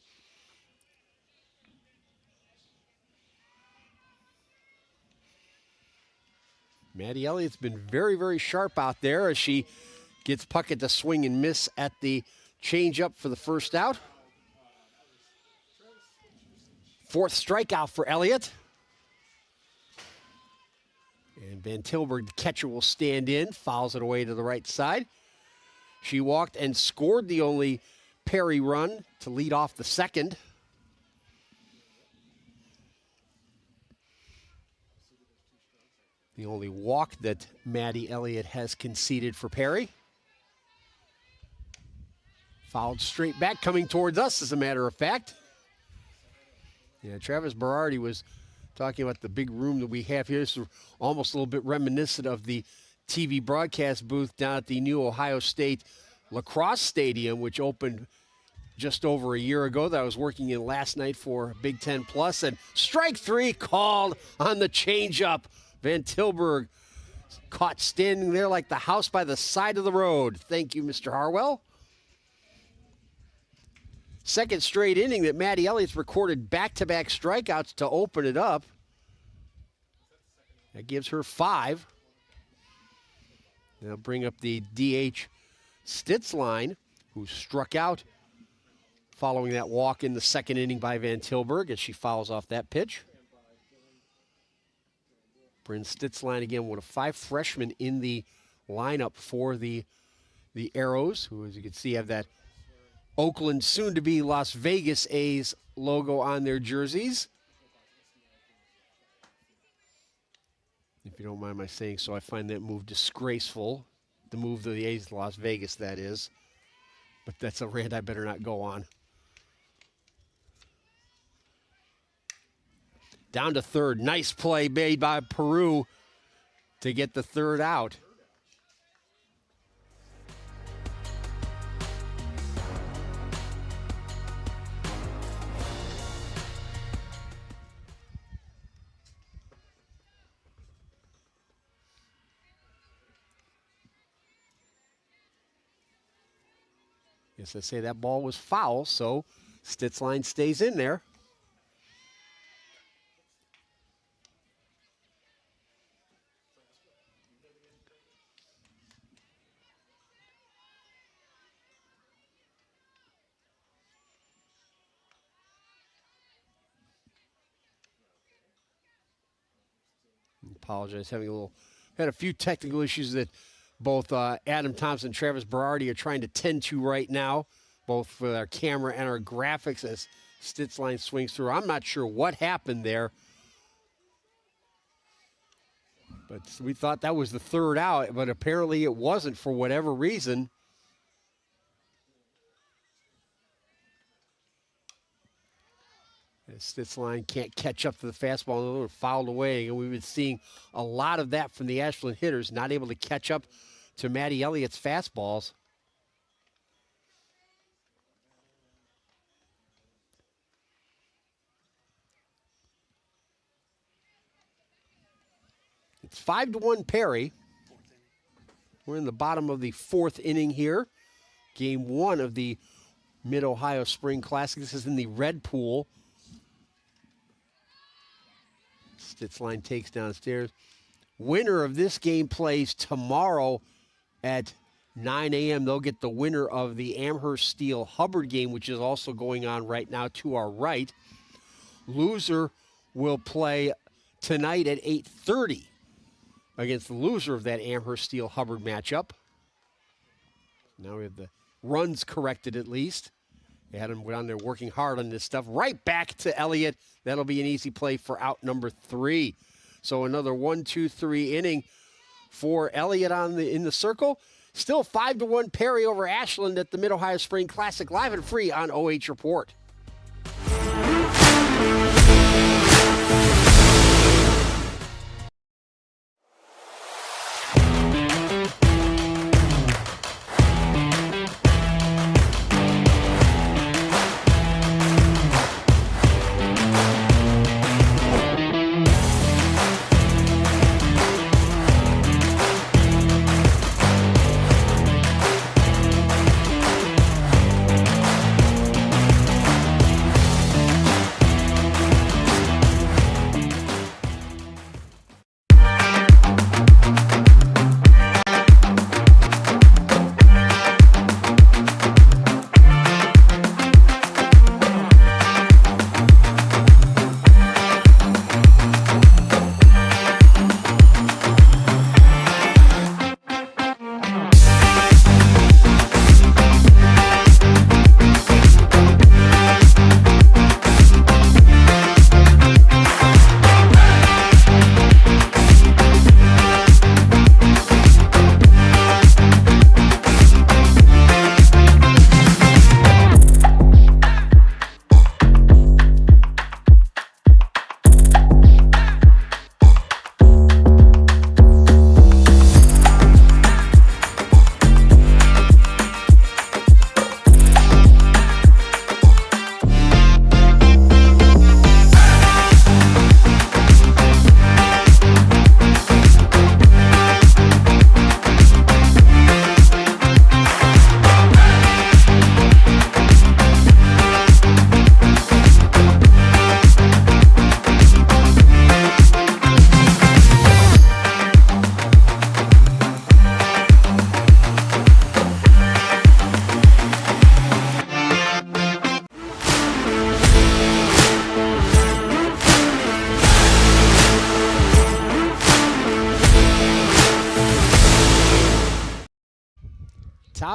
Maddie Elliott's been very, very sharp out there as she gets Puckett to swing and miss at the changeup for the first out. Fourth strikeout for Elliott. And Vantilburg, the catcher, will stand in, fouls it away to the right side. She walked and scored the only Perry run to lead off the second. The only walk that Maddie Elliott has conceded for Perry. Fouled straight back, coming towards us, as a matter of fact. Yeah, Travis Berardi was talking about the big room that we have here. This is almost a little bit reminiscent of the TV broadcast booth down at the new Ohio State Lacrosse Stadium, which opened just over a year ago, that I was working in last night for Big Ten Plus. And strike three called on the changeup. Vantilburg caught standing there like the house by the side of the road. Thank you, Mr. Harwell. Second straight inning that Maddie Elliott's recorded back-to-back strikeouts to open it up. That gives her 5. They'll bring up the DH Stitzline, who struck out following that walk in the second inning by Vantilburg as she fouls off that pitch. Bryn Stitzline again, one of 5 freshmen in the lineup for the Arrows, who, as you can see, have that Oakland, soon-to-be Las Vegas A's logo on their jerseys. If you don't mind my saying so, I find that move disgraceful. The move to the A's to Las Vegas, that is. But that's a rant I better not go on. Down to third. Nice play made by Pireu to get the third out. Yes, I say that ball was foul, so Stitzline stays in there. Apologize, had a few technical issues that both Adam Thompson and Travis Berardi are trying to tend to right now, both with our camera and our graphics as Stitzline swings through. I'm not sure what happened there, but we thought that was the third out, but apparently it wasn't for whatever reason. Stitzline can't catch up to the fastball, and fouled away. And we've been seeing a lot of that from the Ashland hitters, not able to catch up to Maddie Elliott's fastballs. It's 5-1 Perry. We're in the bottom of the fourth inning here. Game 1 of the Mid-Ohio Spring Classic. This is in the red pool. Stitzline takes downstairs. Winner of this game plays tomorrow at 9 a.m. They'll get the winner of the Amherst Steel Hubbard game, which is also going on right now to our right. Loser will play tonight at 8:30 against the loser of that Amherst Steel Hubbard matchup. Now we have the runs corrected at least. Adam down there working hard on this stuff. Right back to Elliott. That'll be an easy play for out number 3. So another 1-2-3 inning for Elliott in the circle. Still 5-1 Perry over Ashland at the Mid-Ohio Spring Classic, live and free on OH Report.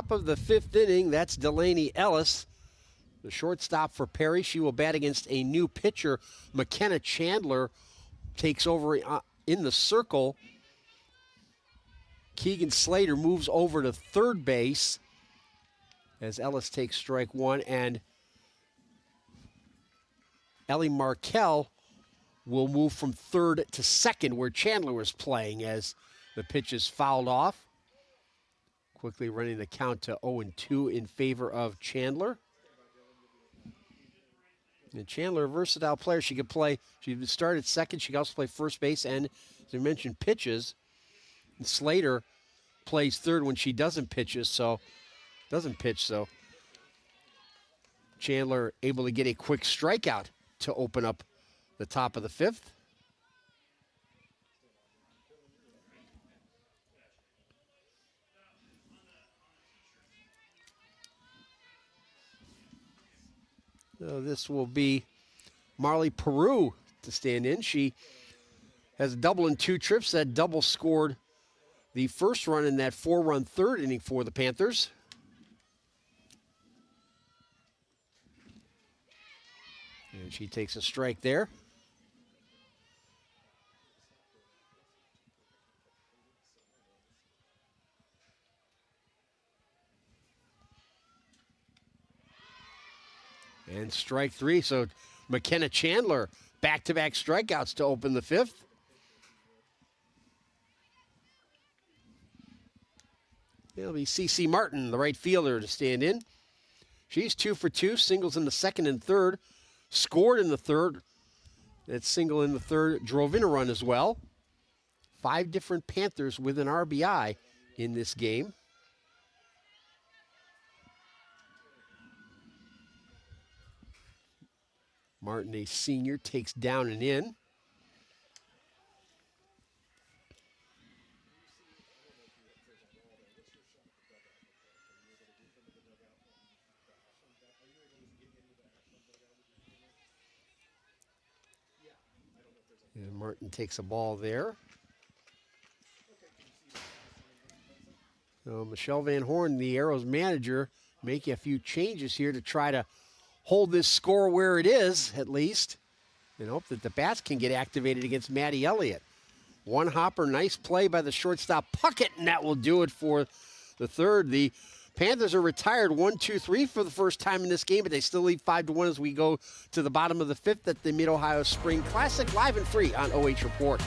top of the 5th inning. That's Delaney Ellis, the shortstop for Perry. She will bat against a new pitcher. McKenna Chandler takes over in the circle. Keegan Slater moves over to third base as Ellis takes strike 1, and Ellie Markell will move from third to second where Chandler was playing as the pitch is fouled off. Quickly running the count to 0-2 in favor of Chandler. And Chandler, a versatile player. She could play, she started second, she could also play first base, and as I mentioned, pitches. And Slater plays third when she doesn't pitch, so Chandler able to get a quick strikeout to open up the top of the 5th. So this will be Marlee Pireu to stand in. She has a double in 2 trips. That double scored the first run in that 4-run 3rd inning for the Panthers. And she takes a strike there. And strike 3. So McKenna Chandler, back-to-back strikeouts to open the 5th. It'll be CeCe Martin, the right fielder, to stand in. She's 2 for 2, singles in the 2nd and 3rd, scored in the 3rd. That single in the 3rd drove in a run as well. 5 different Panthers with an RBI in this game. Martin, a senior, takes down and in. And Martin takes a ball there. So Michelle Van Horn, the Arrows manager, making a few changes here to try to hold this score where it is, at least, and hope that the bats can get activated against Maddie Elliott. One hopper, nice play by the shortstop Puckett, and that will do it for the 3rd. The Panthers are retired 1-2-3 for the first time in this game, but they still lead 5-1 as we go to the bottom of the 5th at the Mid-Ohio Spring Classic, live and free on OH Report.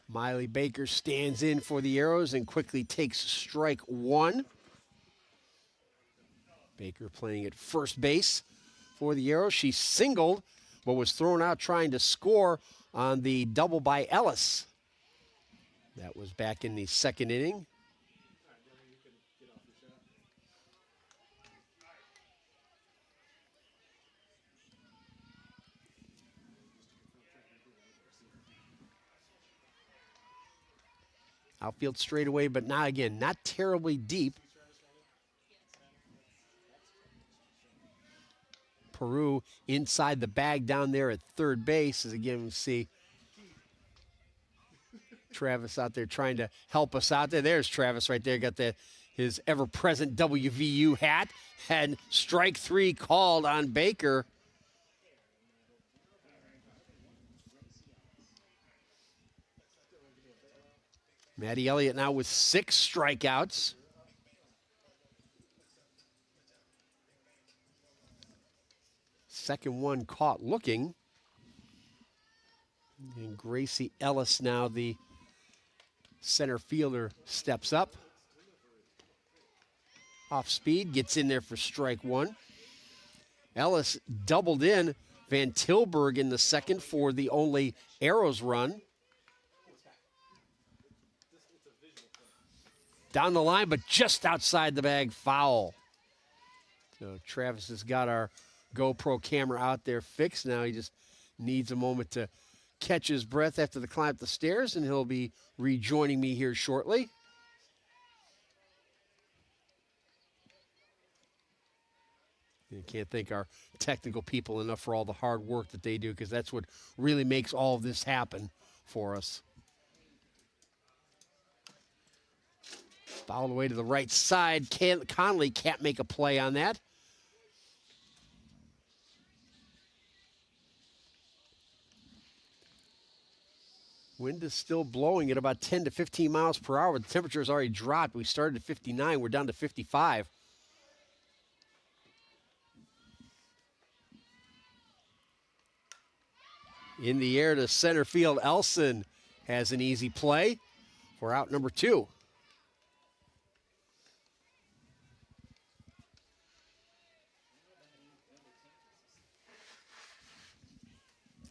Miley Baker stands in for the Arrows and quickly takes strike 1. Baker playing at first base for the Arrows. She singled, but was thrown out trying to score on the double by Ellis. That was back in the 2nd inning. Outfield straightaway, but not again, not terribly deep. Pireu inside the bag down there at third base. As again, we see Travis out there trying to help us out there. There's Travis right there, got his ever-present WVU hat. And strike 3 called on Baker. Maddie Elliott now with 6 strikeouts. Second one caught looking. And Gracie Ellis now, the center fielder, steps up. Off speed, gets in there for strike 1. Ellis doubled in Vantilburg in the second for the only Arrows run. Down the line, but just outside the bag, foul. So Travis has got our GoPro camera out there fixed now. He just needs a moment to catch his breath after the climb up the stairs, and he'll be rejoining me here shortly. You can't thank our technical people enough for all the hard work that they do, because that's what really makes all of this happen for us. Fouled away to the right side. Conley can't make a play on that. Wind is still blowing at about 10 to 15 miles per hour. The temperature has already dropped. We started at 59. We're down to 55. In the air to center field. Elson has an easy play for out number 2.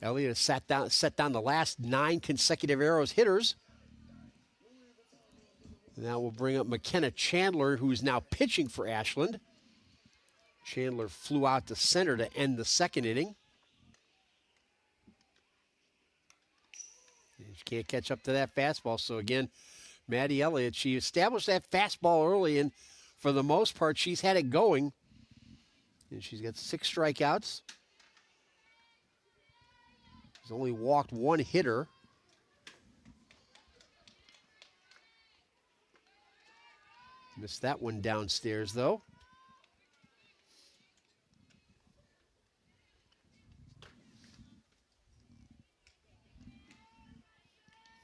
Elliott has set down the last 9 consecutive Arrows hitters. Now we'll bring up McKenna Chandler, who's now pitching for Ashland. Chandler flew out to center to end the second inning. She can't catch up to that fastball. So again, Maddie Elliott, she established that fastball early, and for the most part, she's had it going. And she's got 6 strikeouts. She's only walked 1 hitter. Missed that one downstairs, though.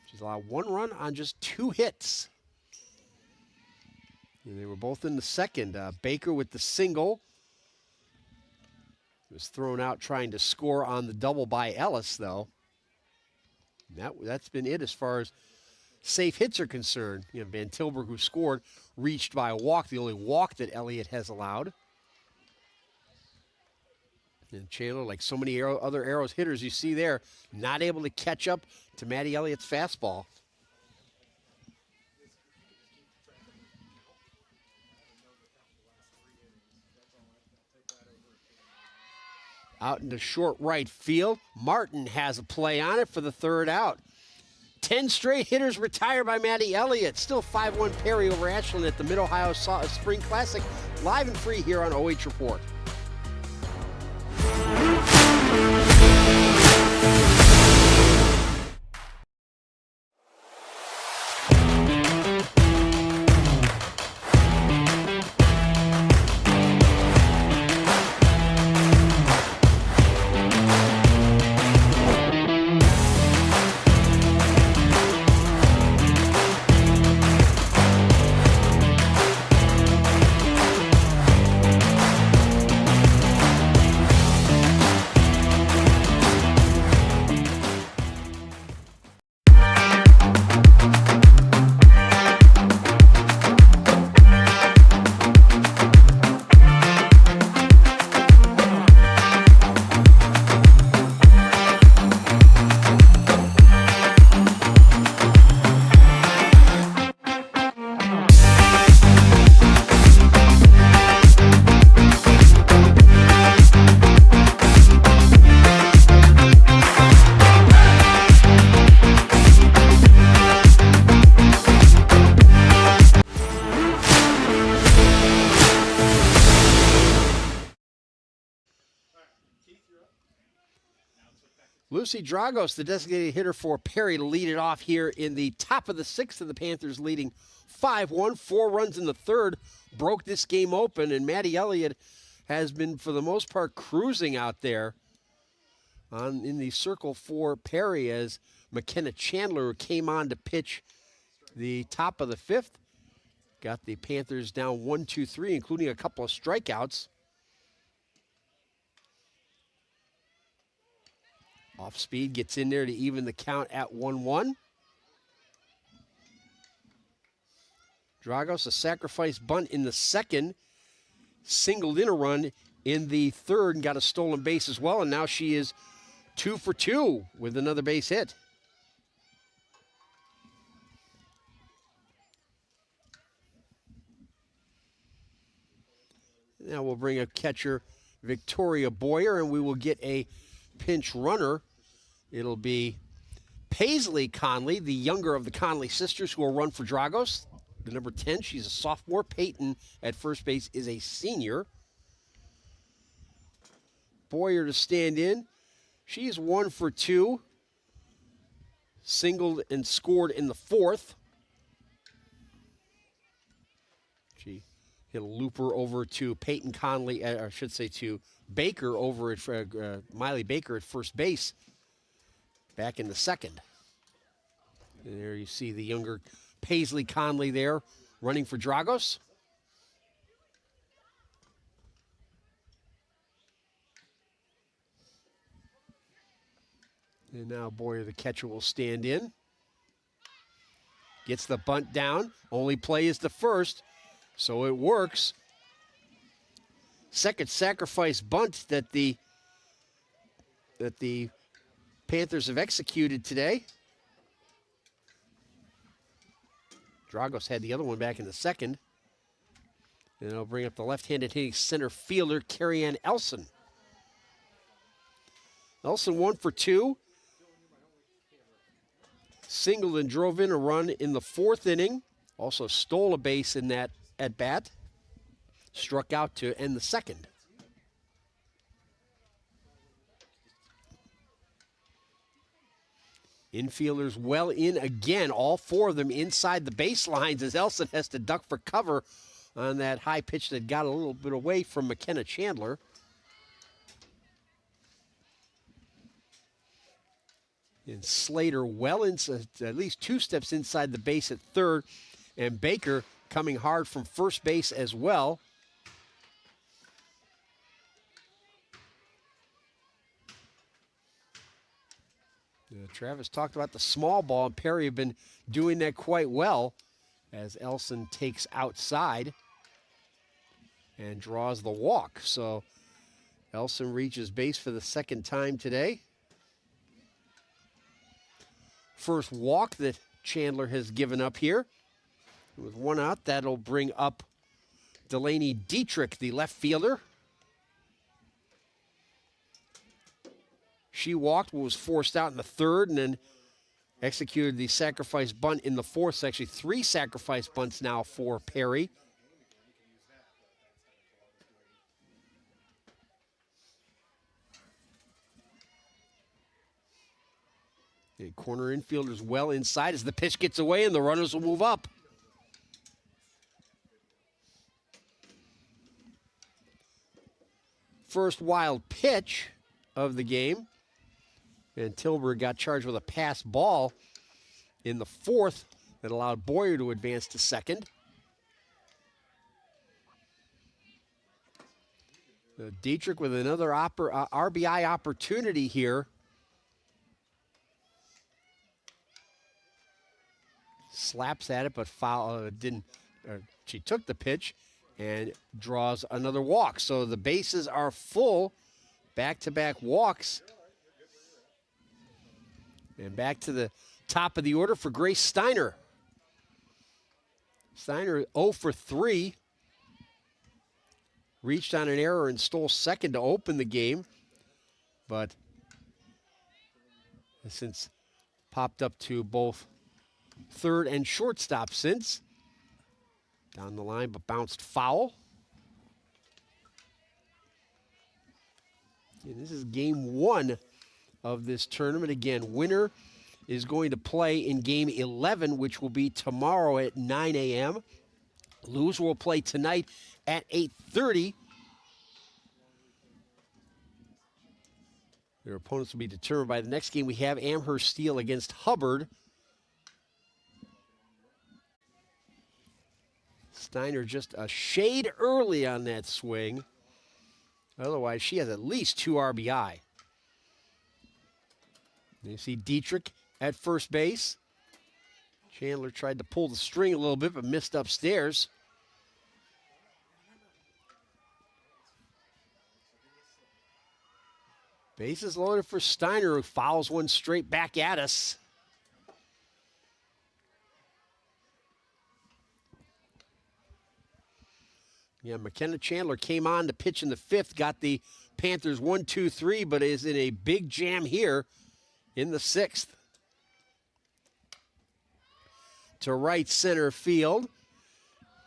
She's allowed 1 run on just 2 hits. And they were both in the second. Baker with the single. Was thrown out trying to score on the double by Ellis, though. That's been it as far as safe hits are concerned. You know, Vantilburg, who scored, reached by a walk, the only walk that Elliott has allowed. And Chandler, like so many other Arrows hitters you see there, not able to catch up to Maddie Elliott's fastball. Out into short right field. Martin has a play on it for the 3rd out. 10 straight hitters retired by Maddie Elliott. Still 5-1 Pireu over Ashland at the Mid-Ohio Spring Classic. Live and free here on OH Report. Lucy Dragos, the designated hitter for Perry, to lead it off here in the top of the sixth, and the Panthers leading 5-1. 4 runs in the third broke this game open, and Maddie Elliott has been, for the most part, cruising out there in the circle for Perry as McKenna Chandler came on to pitch the top of the fifth. Got the Panthers down 1-2-3, including a couple of strikeouts. Off speed, gets in there to even the count at 1-1. Dragos, a sacrifice bunt in the second, singled in a run in the third and got a stolen base as well, and now she is 2 for 2 with another base hit. Now we'll bring a catcher, Victoria Boyer, and we will get a pinch runner. It'll be Paisley Conley, the younger of the Conley sisters, who will run for Dragos. The number 10, she's a sophomore. Peyton at first base is a senior. Boyer to stand in. She's 1 for 2. Singled and scored in the fourth. She hit a looper over to Peyton Conley, or I should say to Baker over at Miley Baker at first base back in the second. And there you see the younger Paisley Conley there running for Dragos. And now Boyer, the catcher, will stand in. Gets the bunt down. Only play is the first, so it works. Second sacrifice bunt that the Panthers have executed today. Dragos had the other one back in the second. And it'll bring up the left-handed hitting center fielder, Carrie-Ann Elson. Elson 1 for 2. Singled and drove in a run in the fourth inning. Also stole a base in that at-bat. Struck out to end the second. Infielders well in again, all four of them inside the baselines as Elson has to duck for cover on that high pitch that got a little bit away from McKenna Chandler. And Slater well inside, at least 2 steps inside the base at third, and Baker coming hard from first base as well. Travis talked about the small ball, and Perry have been doing that quite well as Elson takes outside and draws the walk. So Elson reaches base for the second time today. First walk that Chandler has given up here. With 1 out, that'll bring up Delaney Dietrich, the left fielder. She walked, was forced out in the third, and then executed the sacrifice bunt in the fourth. So actually 3 sacrifice bunts now for Perry. The corner infielders well inside as the pitch gets away, and the runners will move up. First wild pitch of the game. Vantilburg got charged with a pass ball in the fourth that allowed Boyer to advance to second. Dietrich with another RBI opportunity here. Slaps at it, but foul she took the pitch and draws another walk. So the bases are full. Back-to-back walks. And back to the top of the order for Grace Steiner. Steiner 0 for 3. Reached on an error and stole second to open the game. But has since popped up to both third and shortstop since. Down the line, but bounced foul. And this is game 1 of this tournament. Again, winner is going to play in game 11, which will be tomorrow at 9 a.m. Loser will play tonight at 8:30. Their opponents will be determined by the next game. We have Amherst Steel against Hubbard. Steiner just a shade early on that swing. Otherwise, she has at least 2 RBI. You see Dietrich at first base. Chandler tried to pull the string a little bit, but missed upstairs. Bases loaded for Steiner, who fouls one straight back at us. Yeah, McKenna Chandler came on to pitch in the 5th, got the Panthers 1-2-3, but is in a big jam here in the 6th. To right center field.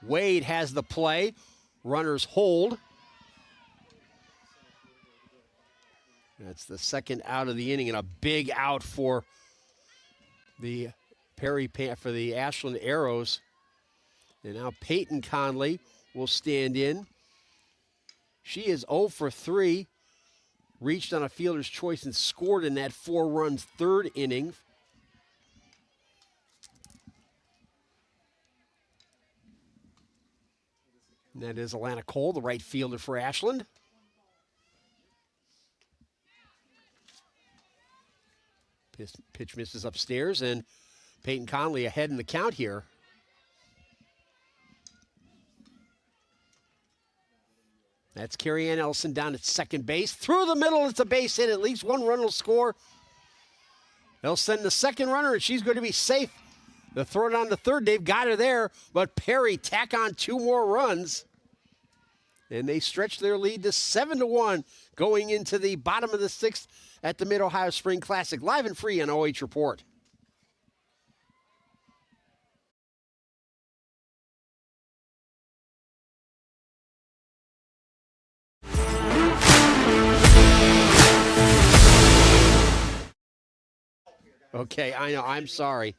Wade has the play. Runners hold. That's the second out of the inning, and a big out for the for the Ashland Arrows. And now Peyton Conley will stand in. She is 0 for 3. Reached on a fielder's choice and scored in that 4 runs 3rd inning. And that is Alana Cole, the right fielder for Ashland. Pitch misses upstairs, and Peyton Conley ahead in the count here. That's Carrie Ann Ellison down at second base. Through the middle, it's a base hit. At least 1 run will score. They'll send the second runner, and she's going to be safe. They'll throw it on the third. They've got her there, but Perry tack on 2 more runs. And they stretch their lead to 7-1 going into the bottom of the 6th at the Mid-Ohio Spring Classic. Live and free on OH Report. Okay, I know. I'm sorry.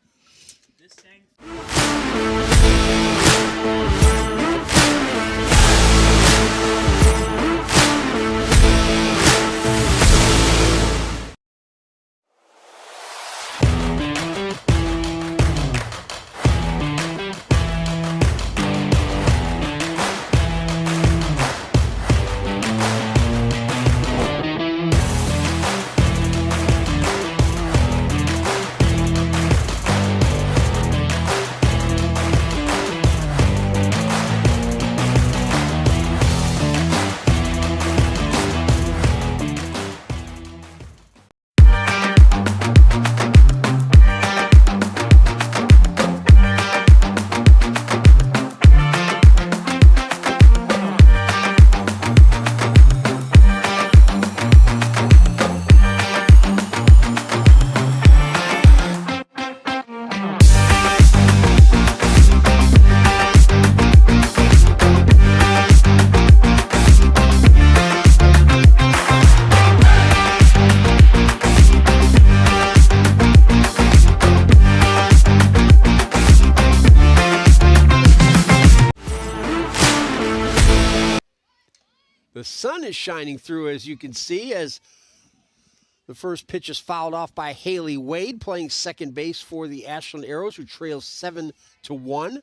The sun is shining through, as you can see, as the first pitch is fouled off by Haley Wade, playing second base for the Ashland Arrows, who trails 7-1.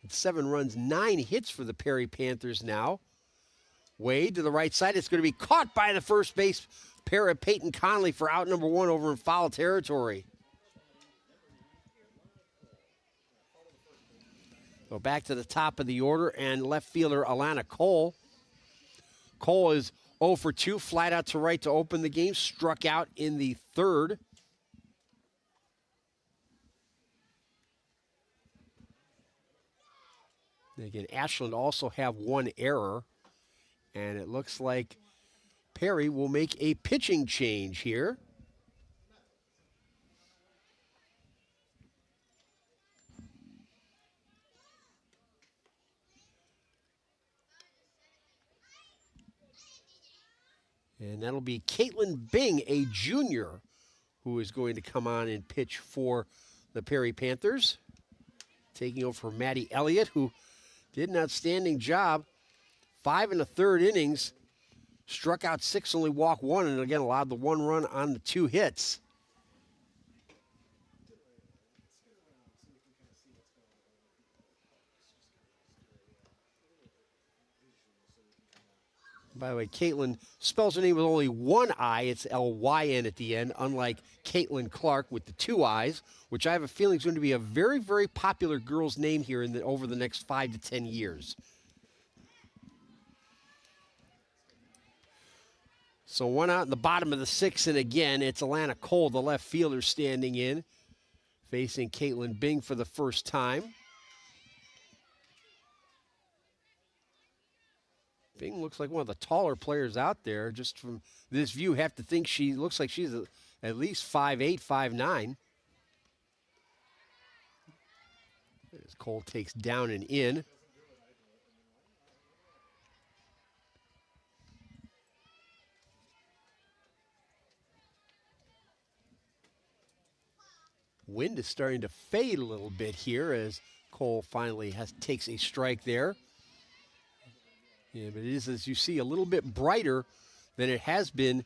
7 runs, 9 hits for the Perry Panthers now. Wade to the right side. It's going to be caught by the first base pair of Peyton Conley for out number 1 over in foul territory. So back to the top of the order, and left fielder Alana Cole. Cole is 0 for 2, flat out to right to open the game. Struck out in the 3rd. Again, Ashland also have 1 error. And it looks like Perry will make a pitching change here. And that'll be Caitlin Bing, a junior, who is going to come on and pitch for the Perry Panthers. Taking over for Maddie Elliott, who did an outstanding job. 5 1/3 innings, struck out 6, only walked 1, and again allowed the 1 run on the 2 hits. By the way, Caitlin spells her name with only 1 I. It's L-Y-N at the end, unlike Caitlin Clark with the 2 I's, which I have a feeling is going to be a very, very popular girl's name here over the next 5 to 10 years. So 1 out in the bottom of the 6th, and again, it's Alana Cole, the left fielder, standing in, facing Caitlin Bing for the first time. Bing looks like one of the taller players out there. Just from this view, have to think she looks like she's at least 5'8", 5'9". As Cole takes down and in. Wind is starting to fade a little bit here as Cole finally takes a strike there. Yeah, but it is, as you see, a little bit brighter than it has been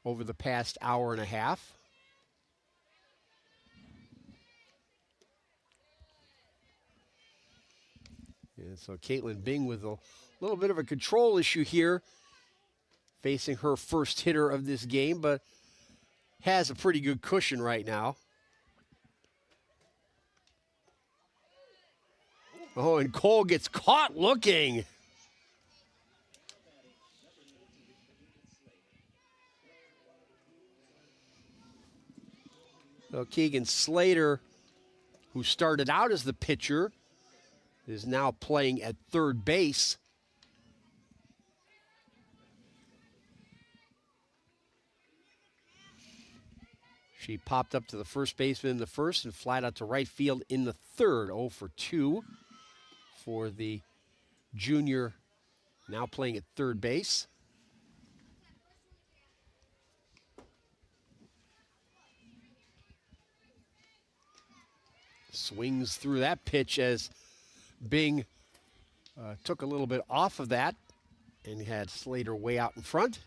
over the past hour and a half. And so Caitlin Bing with a little bit of a control issue here, facing her first hitter of this game, but has a pretty good cushion right now. Oh, and Cole gets caught looking. So Keegan Slater, who started out as the pitcher, is now playing at third base. She popped up to the first baseman in the first and flied out to right field in the third. 0 for 2 for the junior, now playing at third base. Swings through that pitch as Bing took a little bit off of that and had Slater way out in front.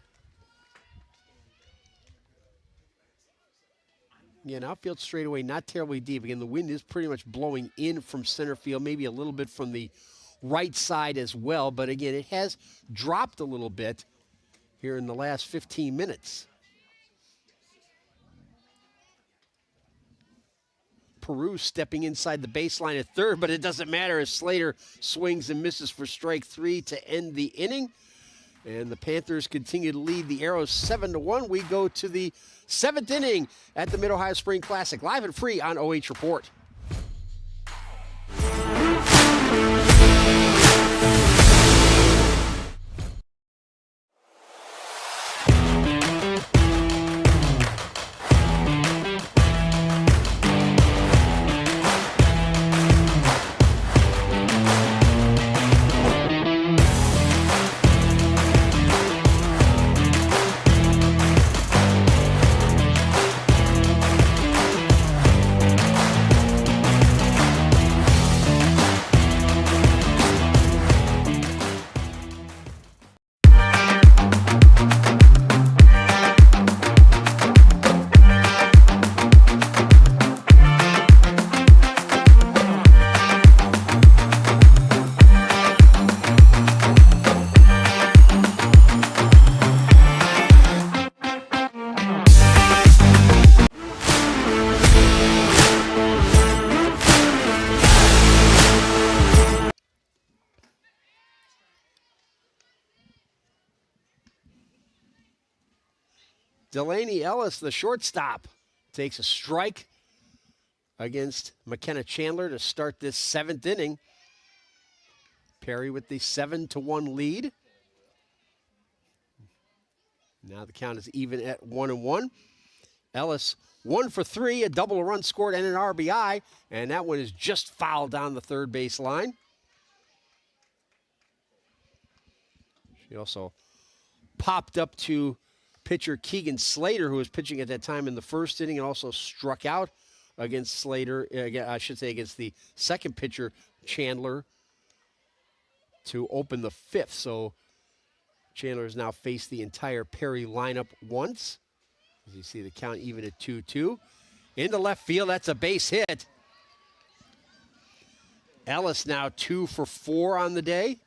Again, outfield straightaway, not terribly deep. Again, the wind is pretty much blowing in from center field, maybe a little bit from the right side as well. But again, it has dropped a little bit here in the last 15 minutes. Pireu stepping inside the baseline at third, but it doesn't matter as Slater swings and misses for strike 3 to end the inning. And the Panthers continue to lead the Arrows 7-1. We go to the 7th inning at the Mid-Ohio Spring Classic, live and free on OH Report. Delaney Ellis, the shortstop, takes a strike against McKenna Chandler to start this 7th inning. Perry with the 7-1 lead. Now the count is even at 1-1. Ellis 1 for 3, a double, a run scored, and an RBI, and that one is just fouled down the third base line. She also popped up to pitcher Keegan Slater, who was pitching at that time in the first inning and also struck out against Slater, I should say against the second pitcher, Chandler, to open the fifth. So Chandler has now faced the entire Perry lineup once. As you see the count even at 2-2. Into left field, that's a base hit. Ellis now 2 for 4 on the day.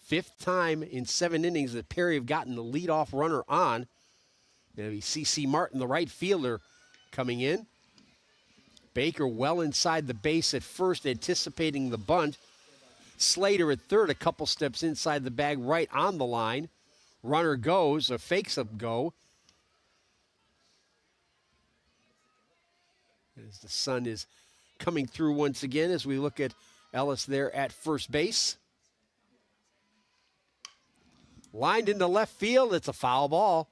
Fifth time in 7 innings that Perry have gotten the leadoff runner on. It'll be C.C. Martin, the right fielder, coming in. Baker well inside the base at first, anticipating the bunt. Slater at third, a couple steps inside the bag, right on the line. Runner goes, or fakes a go. As the sun is coming through once again as we look at Ellis there at first base. Lined into left field, it's a foul ball.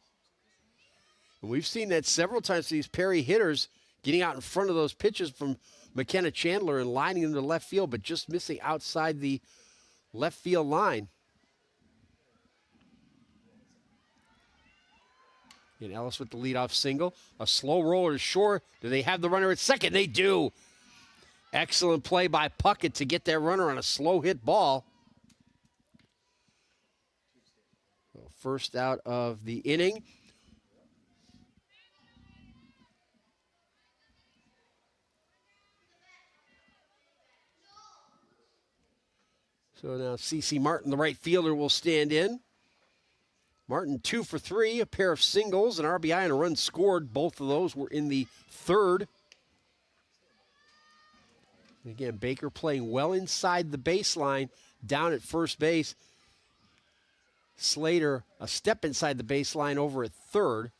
And we've seen that several times, these Perry hitters getting out in front of those pitches from McKenna Chandler and lining into left field, but just missing outside the left field line. And Ellis with the leadoff single. A slow roller to short. Do they have the runner at second? They do. Excellent play by Puckett to get that runner on a slow hit ball. First out of the inning. So now C.C. Martin, the right fielder, will stand in. Martin 2 for 3, a pair of singles, an RBI, and a run scored. Both of those were in the third. And again, Baker playing well inside the baseline, down at first base. Slater a step inside the baseline over at third.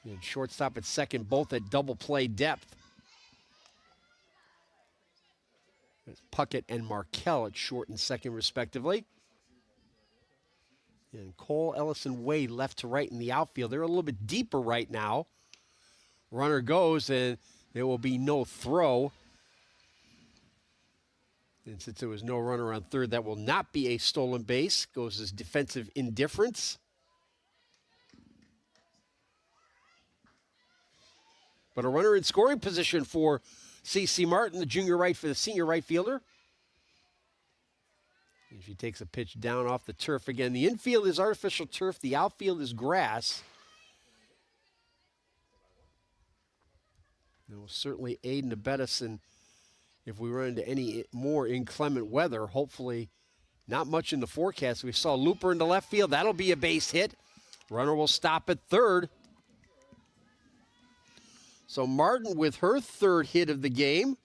And shortstop at second, both at double play depth. There's Puckett and Markell at short and second, respectively. And Cole, Ellison, Wade left to right in the outfield. They're a little bit deeper right now. Runner goes, and there will be no throw. And since there was no runner on third, that will not be a stolen base. Goes as defensive indifference. But a runner in scoring position for C.C. Martin, the junior right for the senior right fielder. And she takes a pitch down off the turf again. The infield is artificial turf. The outfield is grass. That will certainly aid and abet us in if we run into any more inclement weather. Hopefully not much in the forecast. We saw Looper into left field. That'll be a base hit. Runner will stop at third. So Martin with her third hit of the game.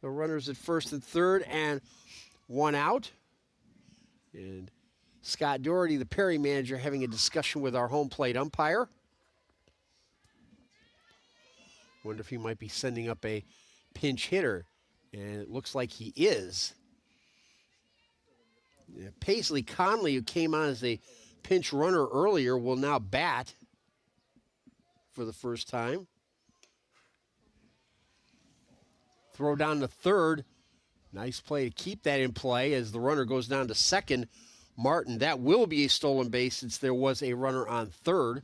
The runners at first and third and one out. And Scott Doherty, the Perry manager, having a discussion with our home plate umpire. Wonder if he might be sending up a pinch hitter. And it looks like he is. Yeah, Paisley Conley, who came on as a pinch runner earlier, will now bat for the first time. Throw down to third. Nice play to keep that in play as the runner goes down to second. Martin, that will be a stolen base since there was a runner on third.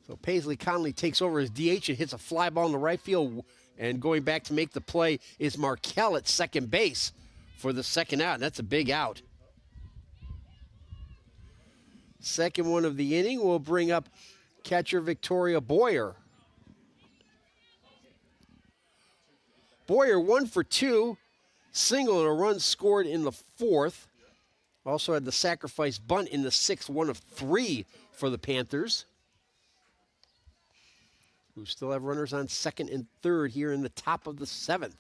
So Paisley Conley takes over as DH and hits a fly ball in the right field. And going back to make the play is Markell at second base for the second out. And that's a big out. Second one of the inning will bring up catcher Victoria Boyer. Boyer 1 for 2, single and a run scored in the fourth. Also had the sacrifice bunt in the sixth, 1 of 3 for the Panthers, who still have runners on second and third here in the top of the seventh.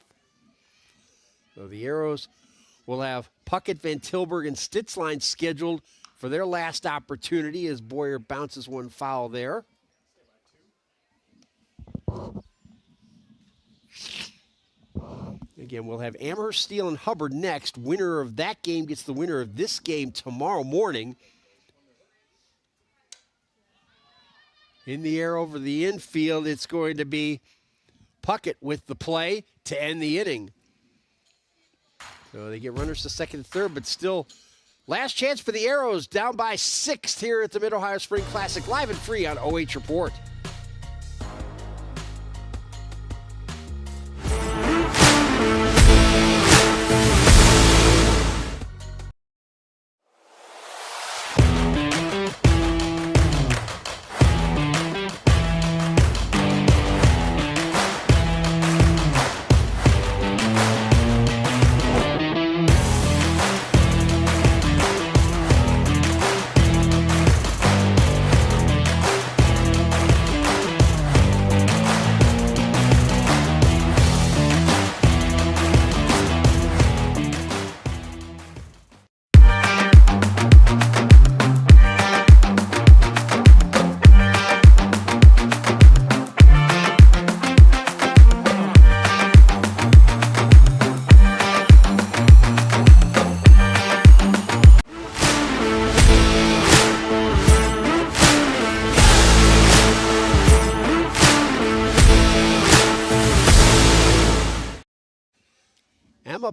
So the Arrows will have Puckett, Vantilburg, and Stitzline scheduled for their last opportunity as Boyer bounces one foul there. Again, we'll have Amherst, Steele, and Hubbard next. Winner of that game gets the winner of this game tomorrow morning. In the air over the infield, it's going to be Puckett with the play to end the inning. So they get runners to second and third, but still last chance for the Arrows, down by 6 here at the Mid-Ohio Spring Classic, live and free on OH Report.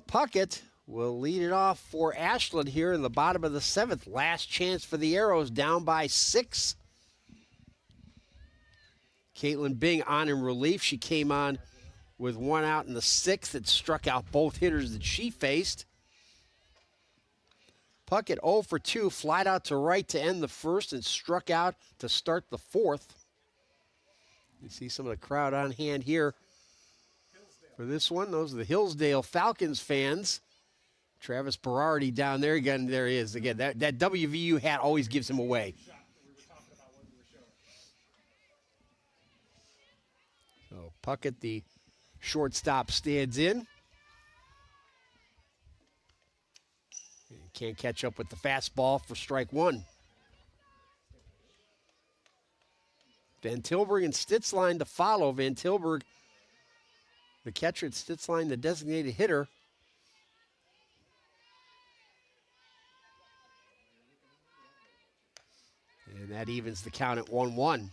Puckett will lead it off for Ashland here in the bottom of the 7th. Last chance for the Arrows, down by 6. Caitlin Bing on in relief. She came on with 1 out in the 6th. It struck out both hitters that she faced. Puckett 0 for 2, flied out to right to end the 1st and struck out to start the 4th. You see some of the crowd on hand here for this one. Those are the Hillsdale Falcons fans. Travis Berardi down there. Again, there he is. Again, that WVU hat always gives him away. So Puckett, the shortstop, stands in. Can't catch up with the fastball for strike 1. Vantilburg and Stitzline to follow. Vantilburg, the catcher, at Stitzline, the designated hitter. And that evens the count at 1-1.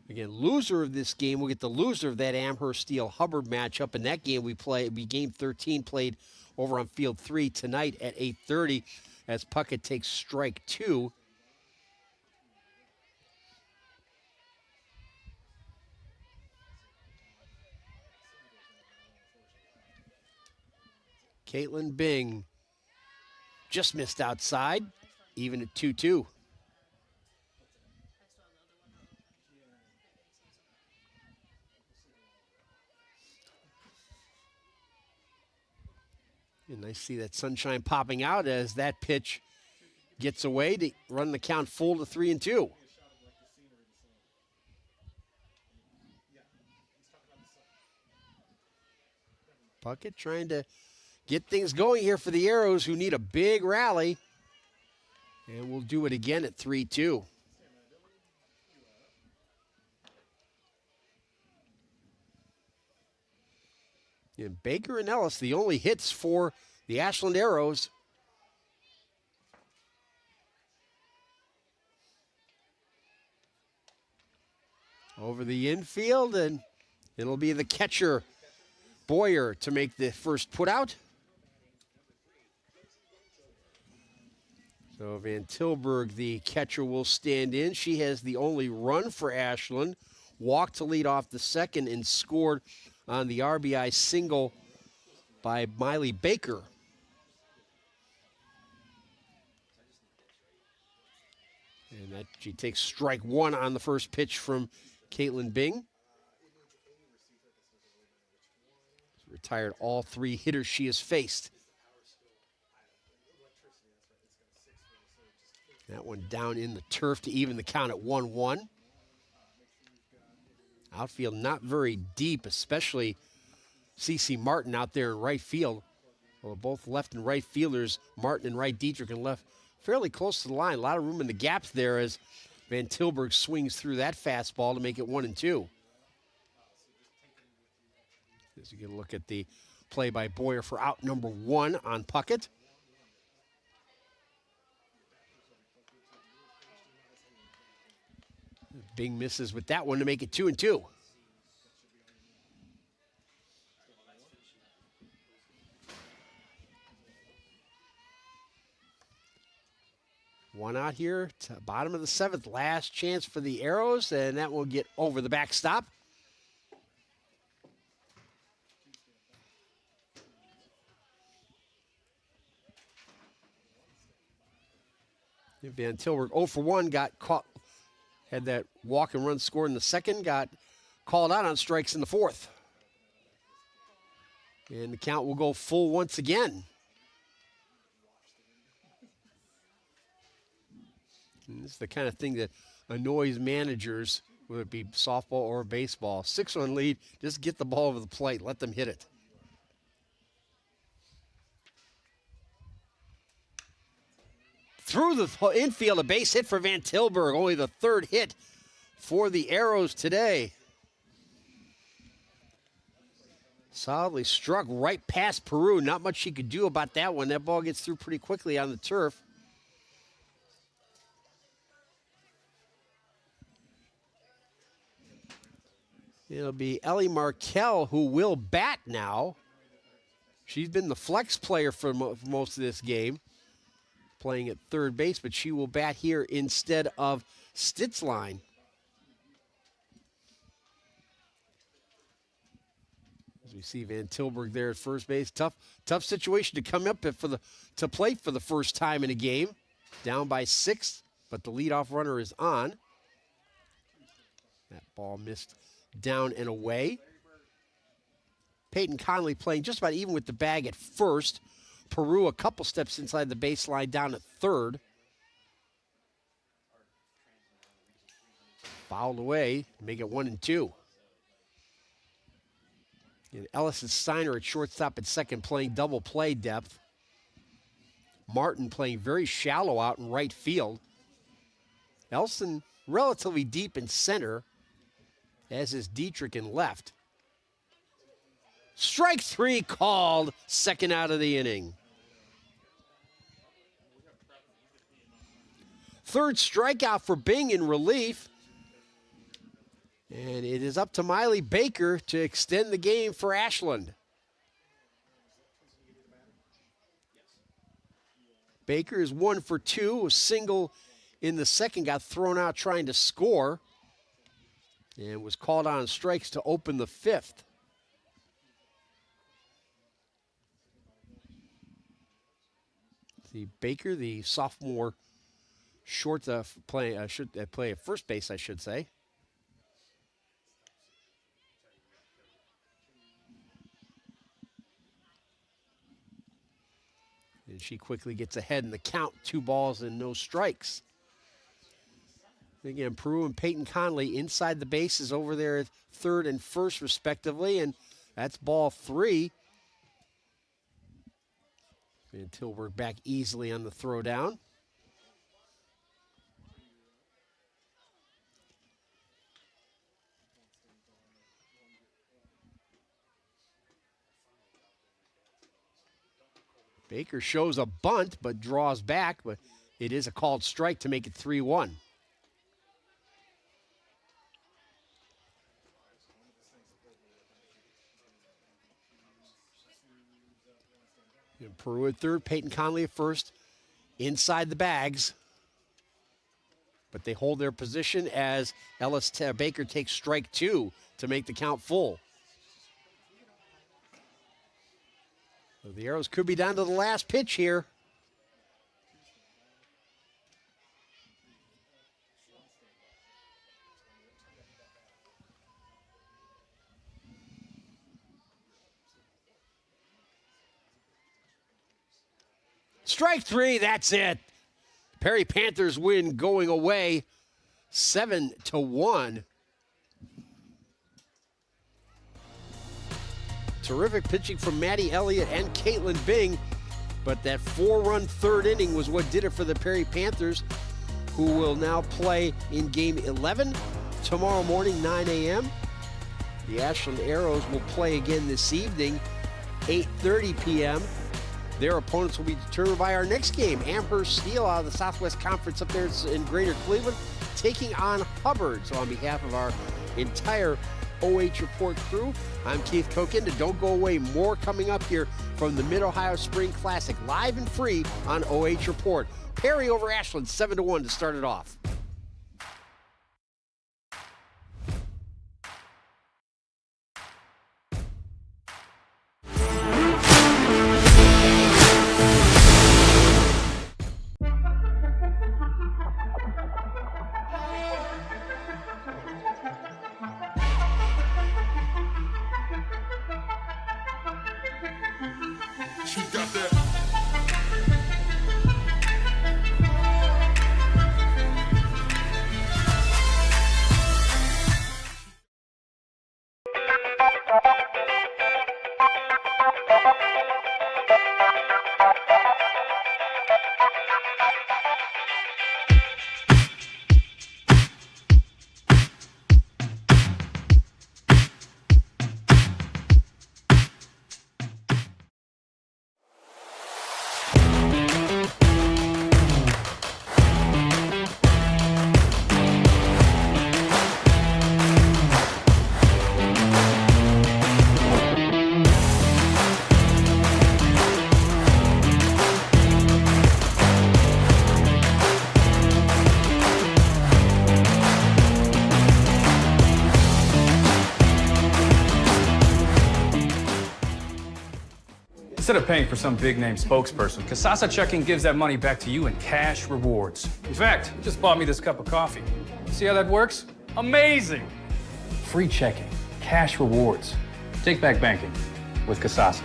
Again, loser of this game, we'll get the loser of that Amherst Steel Hubbard matchup. In that game we play, it'll be game 13, played over on field 3 tonight at 8:30 as Puckett takes strike 2. Caitlin Bing just missed outside, even at 2-2. And I see that sunshine popping out as that pitch gets away to run the count full to 3-2. Puckett trying to get things going here for the Arrows, who need a big rally. And we'll do it again at 3-2. And Baker and Ellis, the only hits for the Ashland Arrows. Over the infield, and it'll be the catcher, Boyer, to make the first put out. So Vantilburg, the catcher, will stand in. She has the only run for Ashland, walked to lead off the second, and scored on the RBI single by Marlee Baker. And that she takes strike 1 on the first pitch from Caitlin Bing. Retired all 3 hitters she has faced. That one down in the turf to even the count at 1-1. Outfield not very deep, especially CeCe Martin out there in right field. Well, both left and right fielders, Martin and Wright Dietrich, and left fairly close to the line. A lot of room in the gaps there as Vantilburg swings through that fastball to make it 1-2. As you get a look at the play by Boyer for out number 1 on Puckett. Bing misses with that one to make it 2-2. One out here to bottom of the 7th. Last chance for the Arrows, and that will get over the backstop. Vantilburg 0 for 1, got caught, had that walk and run scored in the 2nd, got called out on strikes in the 4th. And the count will go full once again. And this is the kind of thing that annoys managers, whether it be softball or baseball. 6-1 lead, just get the ball over the plate, let them hit it. Through the infield, a base hit for Vantilburg, only the 3rd hit for the Arrows today. Solidly struck right past Pireu. Not much she could do about that one. That ball gets through pretty quickly on the turf. It'll be Ellie Markell who will bat now. She's been the flex player for most of this game, playing at 3rd base, but she will bat here instead of Stitzline. As we see Vantilburg there at 1st base. Tough situation to come up to play for the first time in a game. Down by 6, but the leadoff runner is on. That ball missed down and away. Peyton Conley playing just about even with the bag at 1st. Pireu a couple steps inside the baseline down at 3rd. Fouled away, make it 1-2. And Ellis and Steiner at shortstop at 2nd playing double play depth. Martin playing very shallow out in right field. Elson relatively deep in center, as is Dietrich in left. Strike 3 called, 2nd out of the inning. 3rd strikeout for Bing in relief. And it is up to Marlee Baker to extend the game for Ashland. Baker is 1 for 2, a single in the 2nd, got thrown out trying to score, and was called on strikes to open the 5th. See, Baker, the sophomore short play at 1st base, I should say. And she quickly gets ahead in the count, 2 balls and no strikes. Again, Pireu and Peyton Conley inside the bases over there at 3rd and 1st respectively, and that's ball 3. Vantilburg back easily on the throwdown. Baker shows a bunt, but draws back, but it is a called strike to make it 3-1. And Pireu at 3rd, Peyton Conley at 1st, inside the bags. But they hold their position as Baker takes strike 2 to make the count full. So the Arrows could be down to the last pitch here. Strike 3, that's it. Perry Panthers win going away 7-1. Terrific pitching from Maddie Elliott and Caitlin Bing, but that 4-run 3rd inning was what did it for the Perry Panthers, who will now play in game 11 tomorrow morning, 9 a.m. The Ashland Arrows will play again this evening, 8:30 p.m. Their opponents will be determined by our next game. Amherst Steel out of the Southwest Conference up there in Greater Cleveland, taking on Hubbard. So on behalf of our entire OH Report crew, I'm Keith Koken. Don't go away. More coming up here from the Mid-Ohio Spring Classic, live and free on OH Report. Pireu over Ashland, 7-1 to start it off. She got that. Instead of paying for some big-name spokesperson, Kasasa Checking gives that money back to you in cash rewards. In fact, you just bought me this cup of coffee. See how that works? Amazing! Free checking, cash rewards. Take back banking with Kasasa.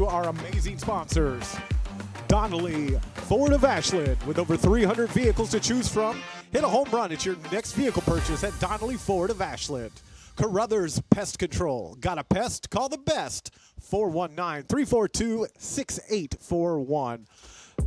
Our amazing sponsors. DONLEY, Ford of Ashland, with over 300 vehicles to choose from. Hit a home run at your next vehicle purchase at DONLEY Ford of Ashland. CAROTHERS Pest Control. Got a pest? Call the best. 419-342-6841.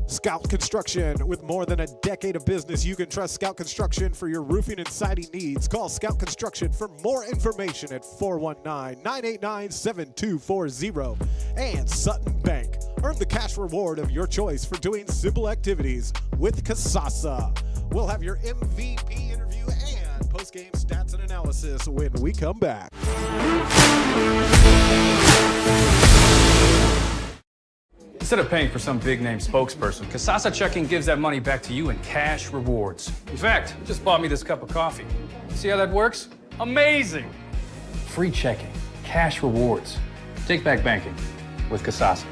Scout Construction. With more than a decade of business, you can trust Scout Construction for your roofing and siding needs. Call Scout Construction for more information at 419-989-7240. And Sutton Bank. Earn the cash reward of your choice for doing simple activities with Kasasa. We'll have your MVP interview and post-game stats and analysis when we come back. Instead of paying for some big-name spokesperson, Kasasa Checking gives that money back to you in cash rewards. In fact, you just bought me this cup of coffee. See how that works? Amazing! Free checking, cash rewards. Take back banking with Kasasa.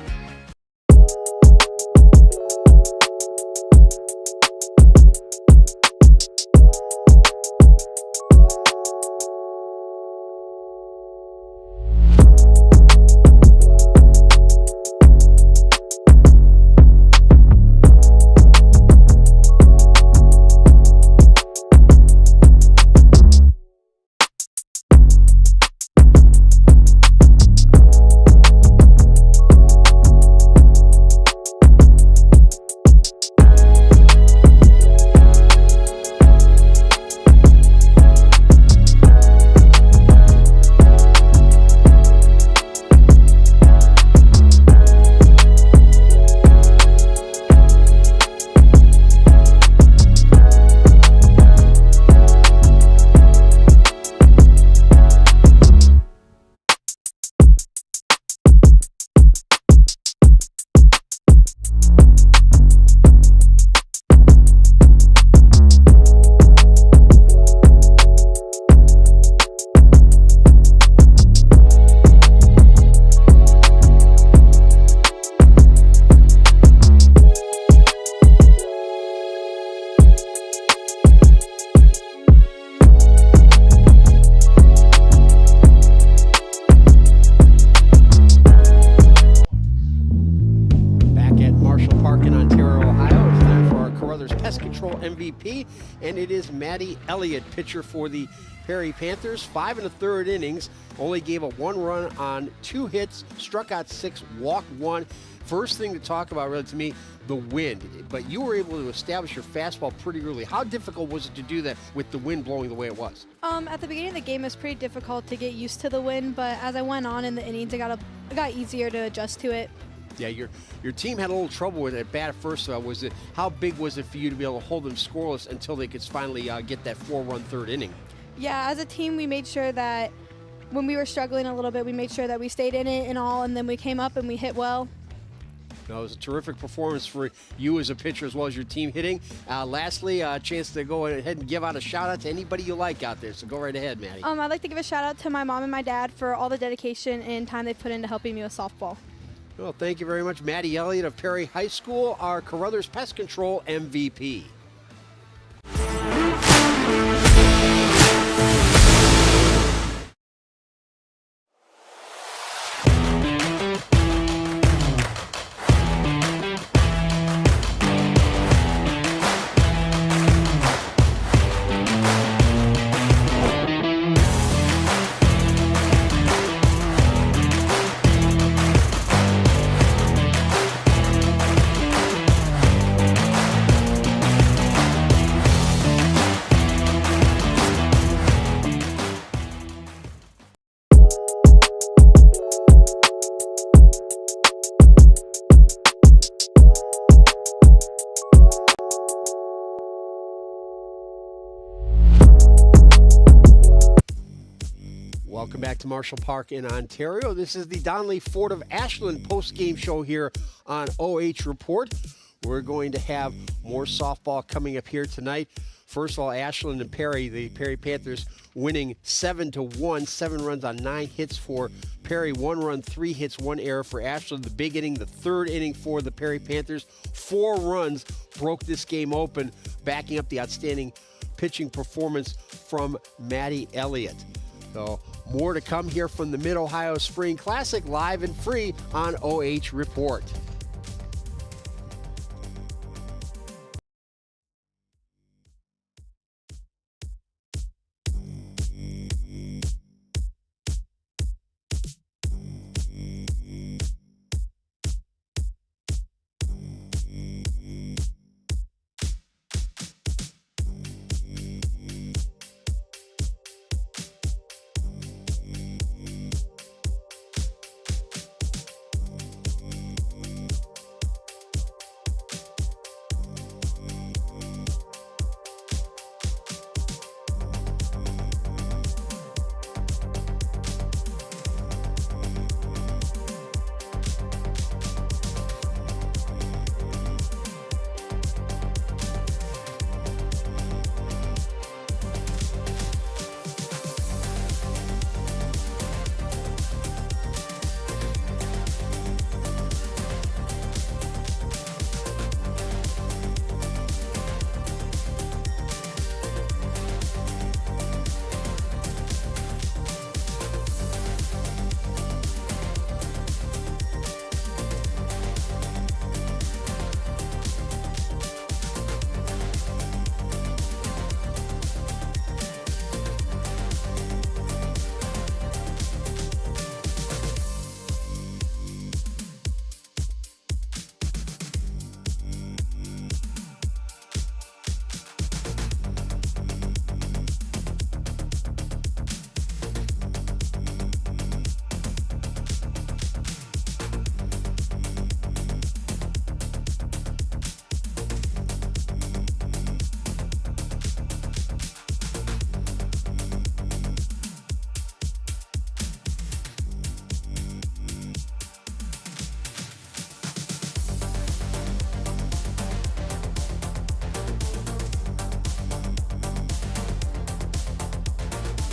Carruthers Pest Control MVP, and it is Maddie Elliott, pitcher for the Pireu Panthers. 5 1/3 innings, only gave up 1 run on 2 hits, struck out 6, walked 1. First thing to talk about, really, to me, the wind. But you were able to establish your fastball pretty early. How difficult was it to do that with the wind blowing the way it was? At the beginning of the game, it was pretty difficult to get used to the wind, but as I went on in the innings, it got easier to adjust to it. Yeah, your team had a little trouble with it at bat at first. How big was it for you to be able to hold them scoreless until they could finally get that 4-run third inning? Yeah, as a team, we made sure that when we were struggling a little bit, we made sure that we stayed in it and all, and then we came up and we hit well. No, it was a terrific performance for you as a pitcher as well as your team hitting. Lastly, a chance to go ahead and give out a shout-out to anybody you like out there, so go right ahead, Maddie. I'd like to give a shout-out to my mom and my dad for all the dedication and time they put into helping me with softball. Well, thank you very much, Maddie Elliott of Pireu High School, our Carruthers Pest Control MVP. Welcome back to Marshall Park in Ontario. This is the DONLEY Fort of Ashland post-game show here on OH Report. We're going to have more softball coming up here tonight. First of all, Ashland and Perry, the Pireu Panthers, winning 7-1, 7 runs on 9 hits for Perry, 1 run, 3 hits, 1 error for Ashland. The big inning, the third inning for the Pireu Panthers. 4 runs broke this game open, backing up the outstanding pitching performance from Maddie Elliott. So more to come here from the Mid-Ohio Spring Classic, live and free on OH Report.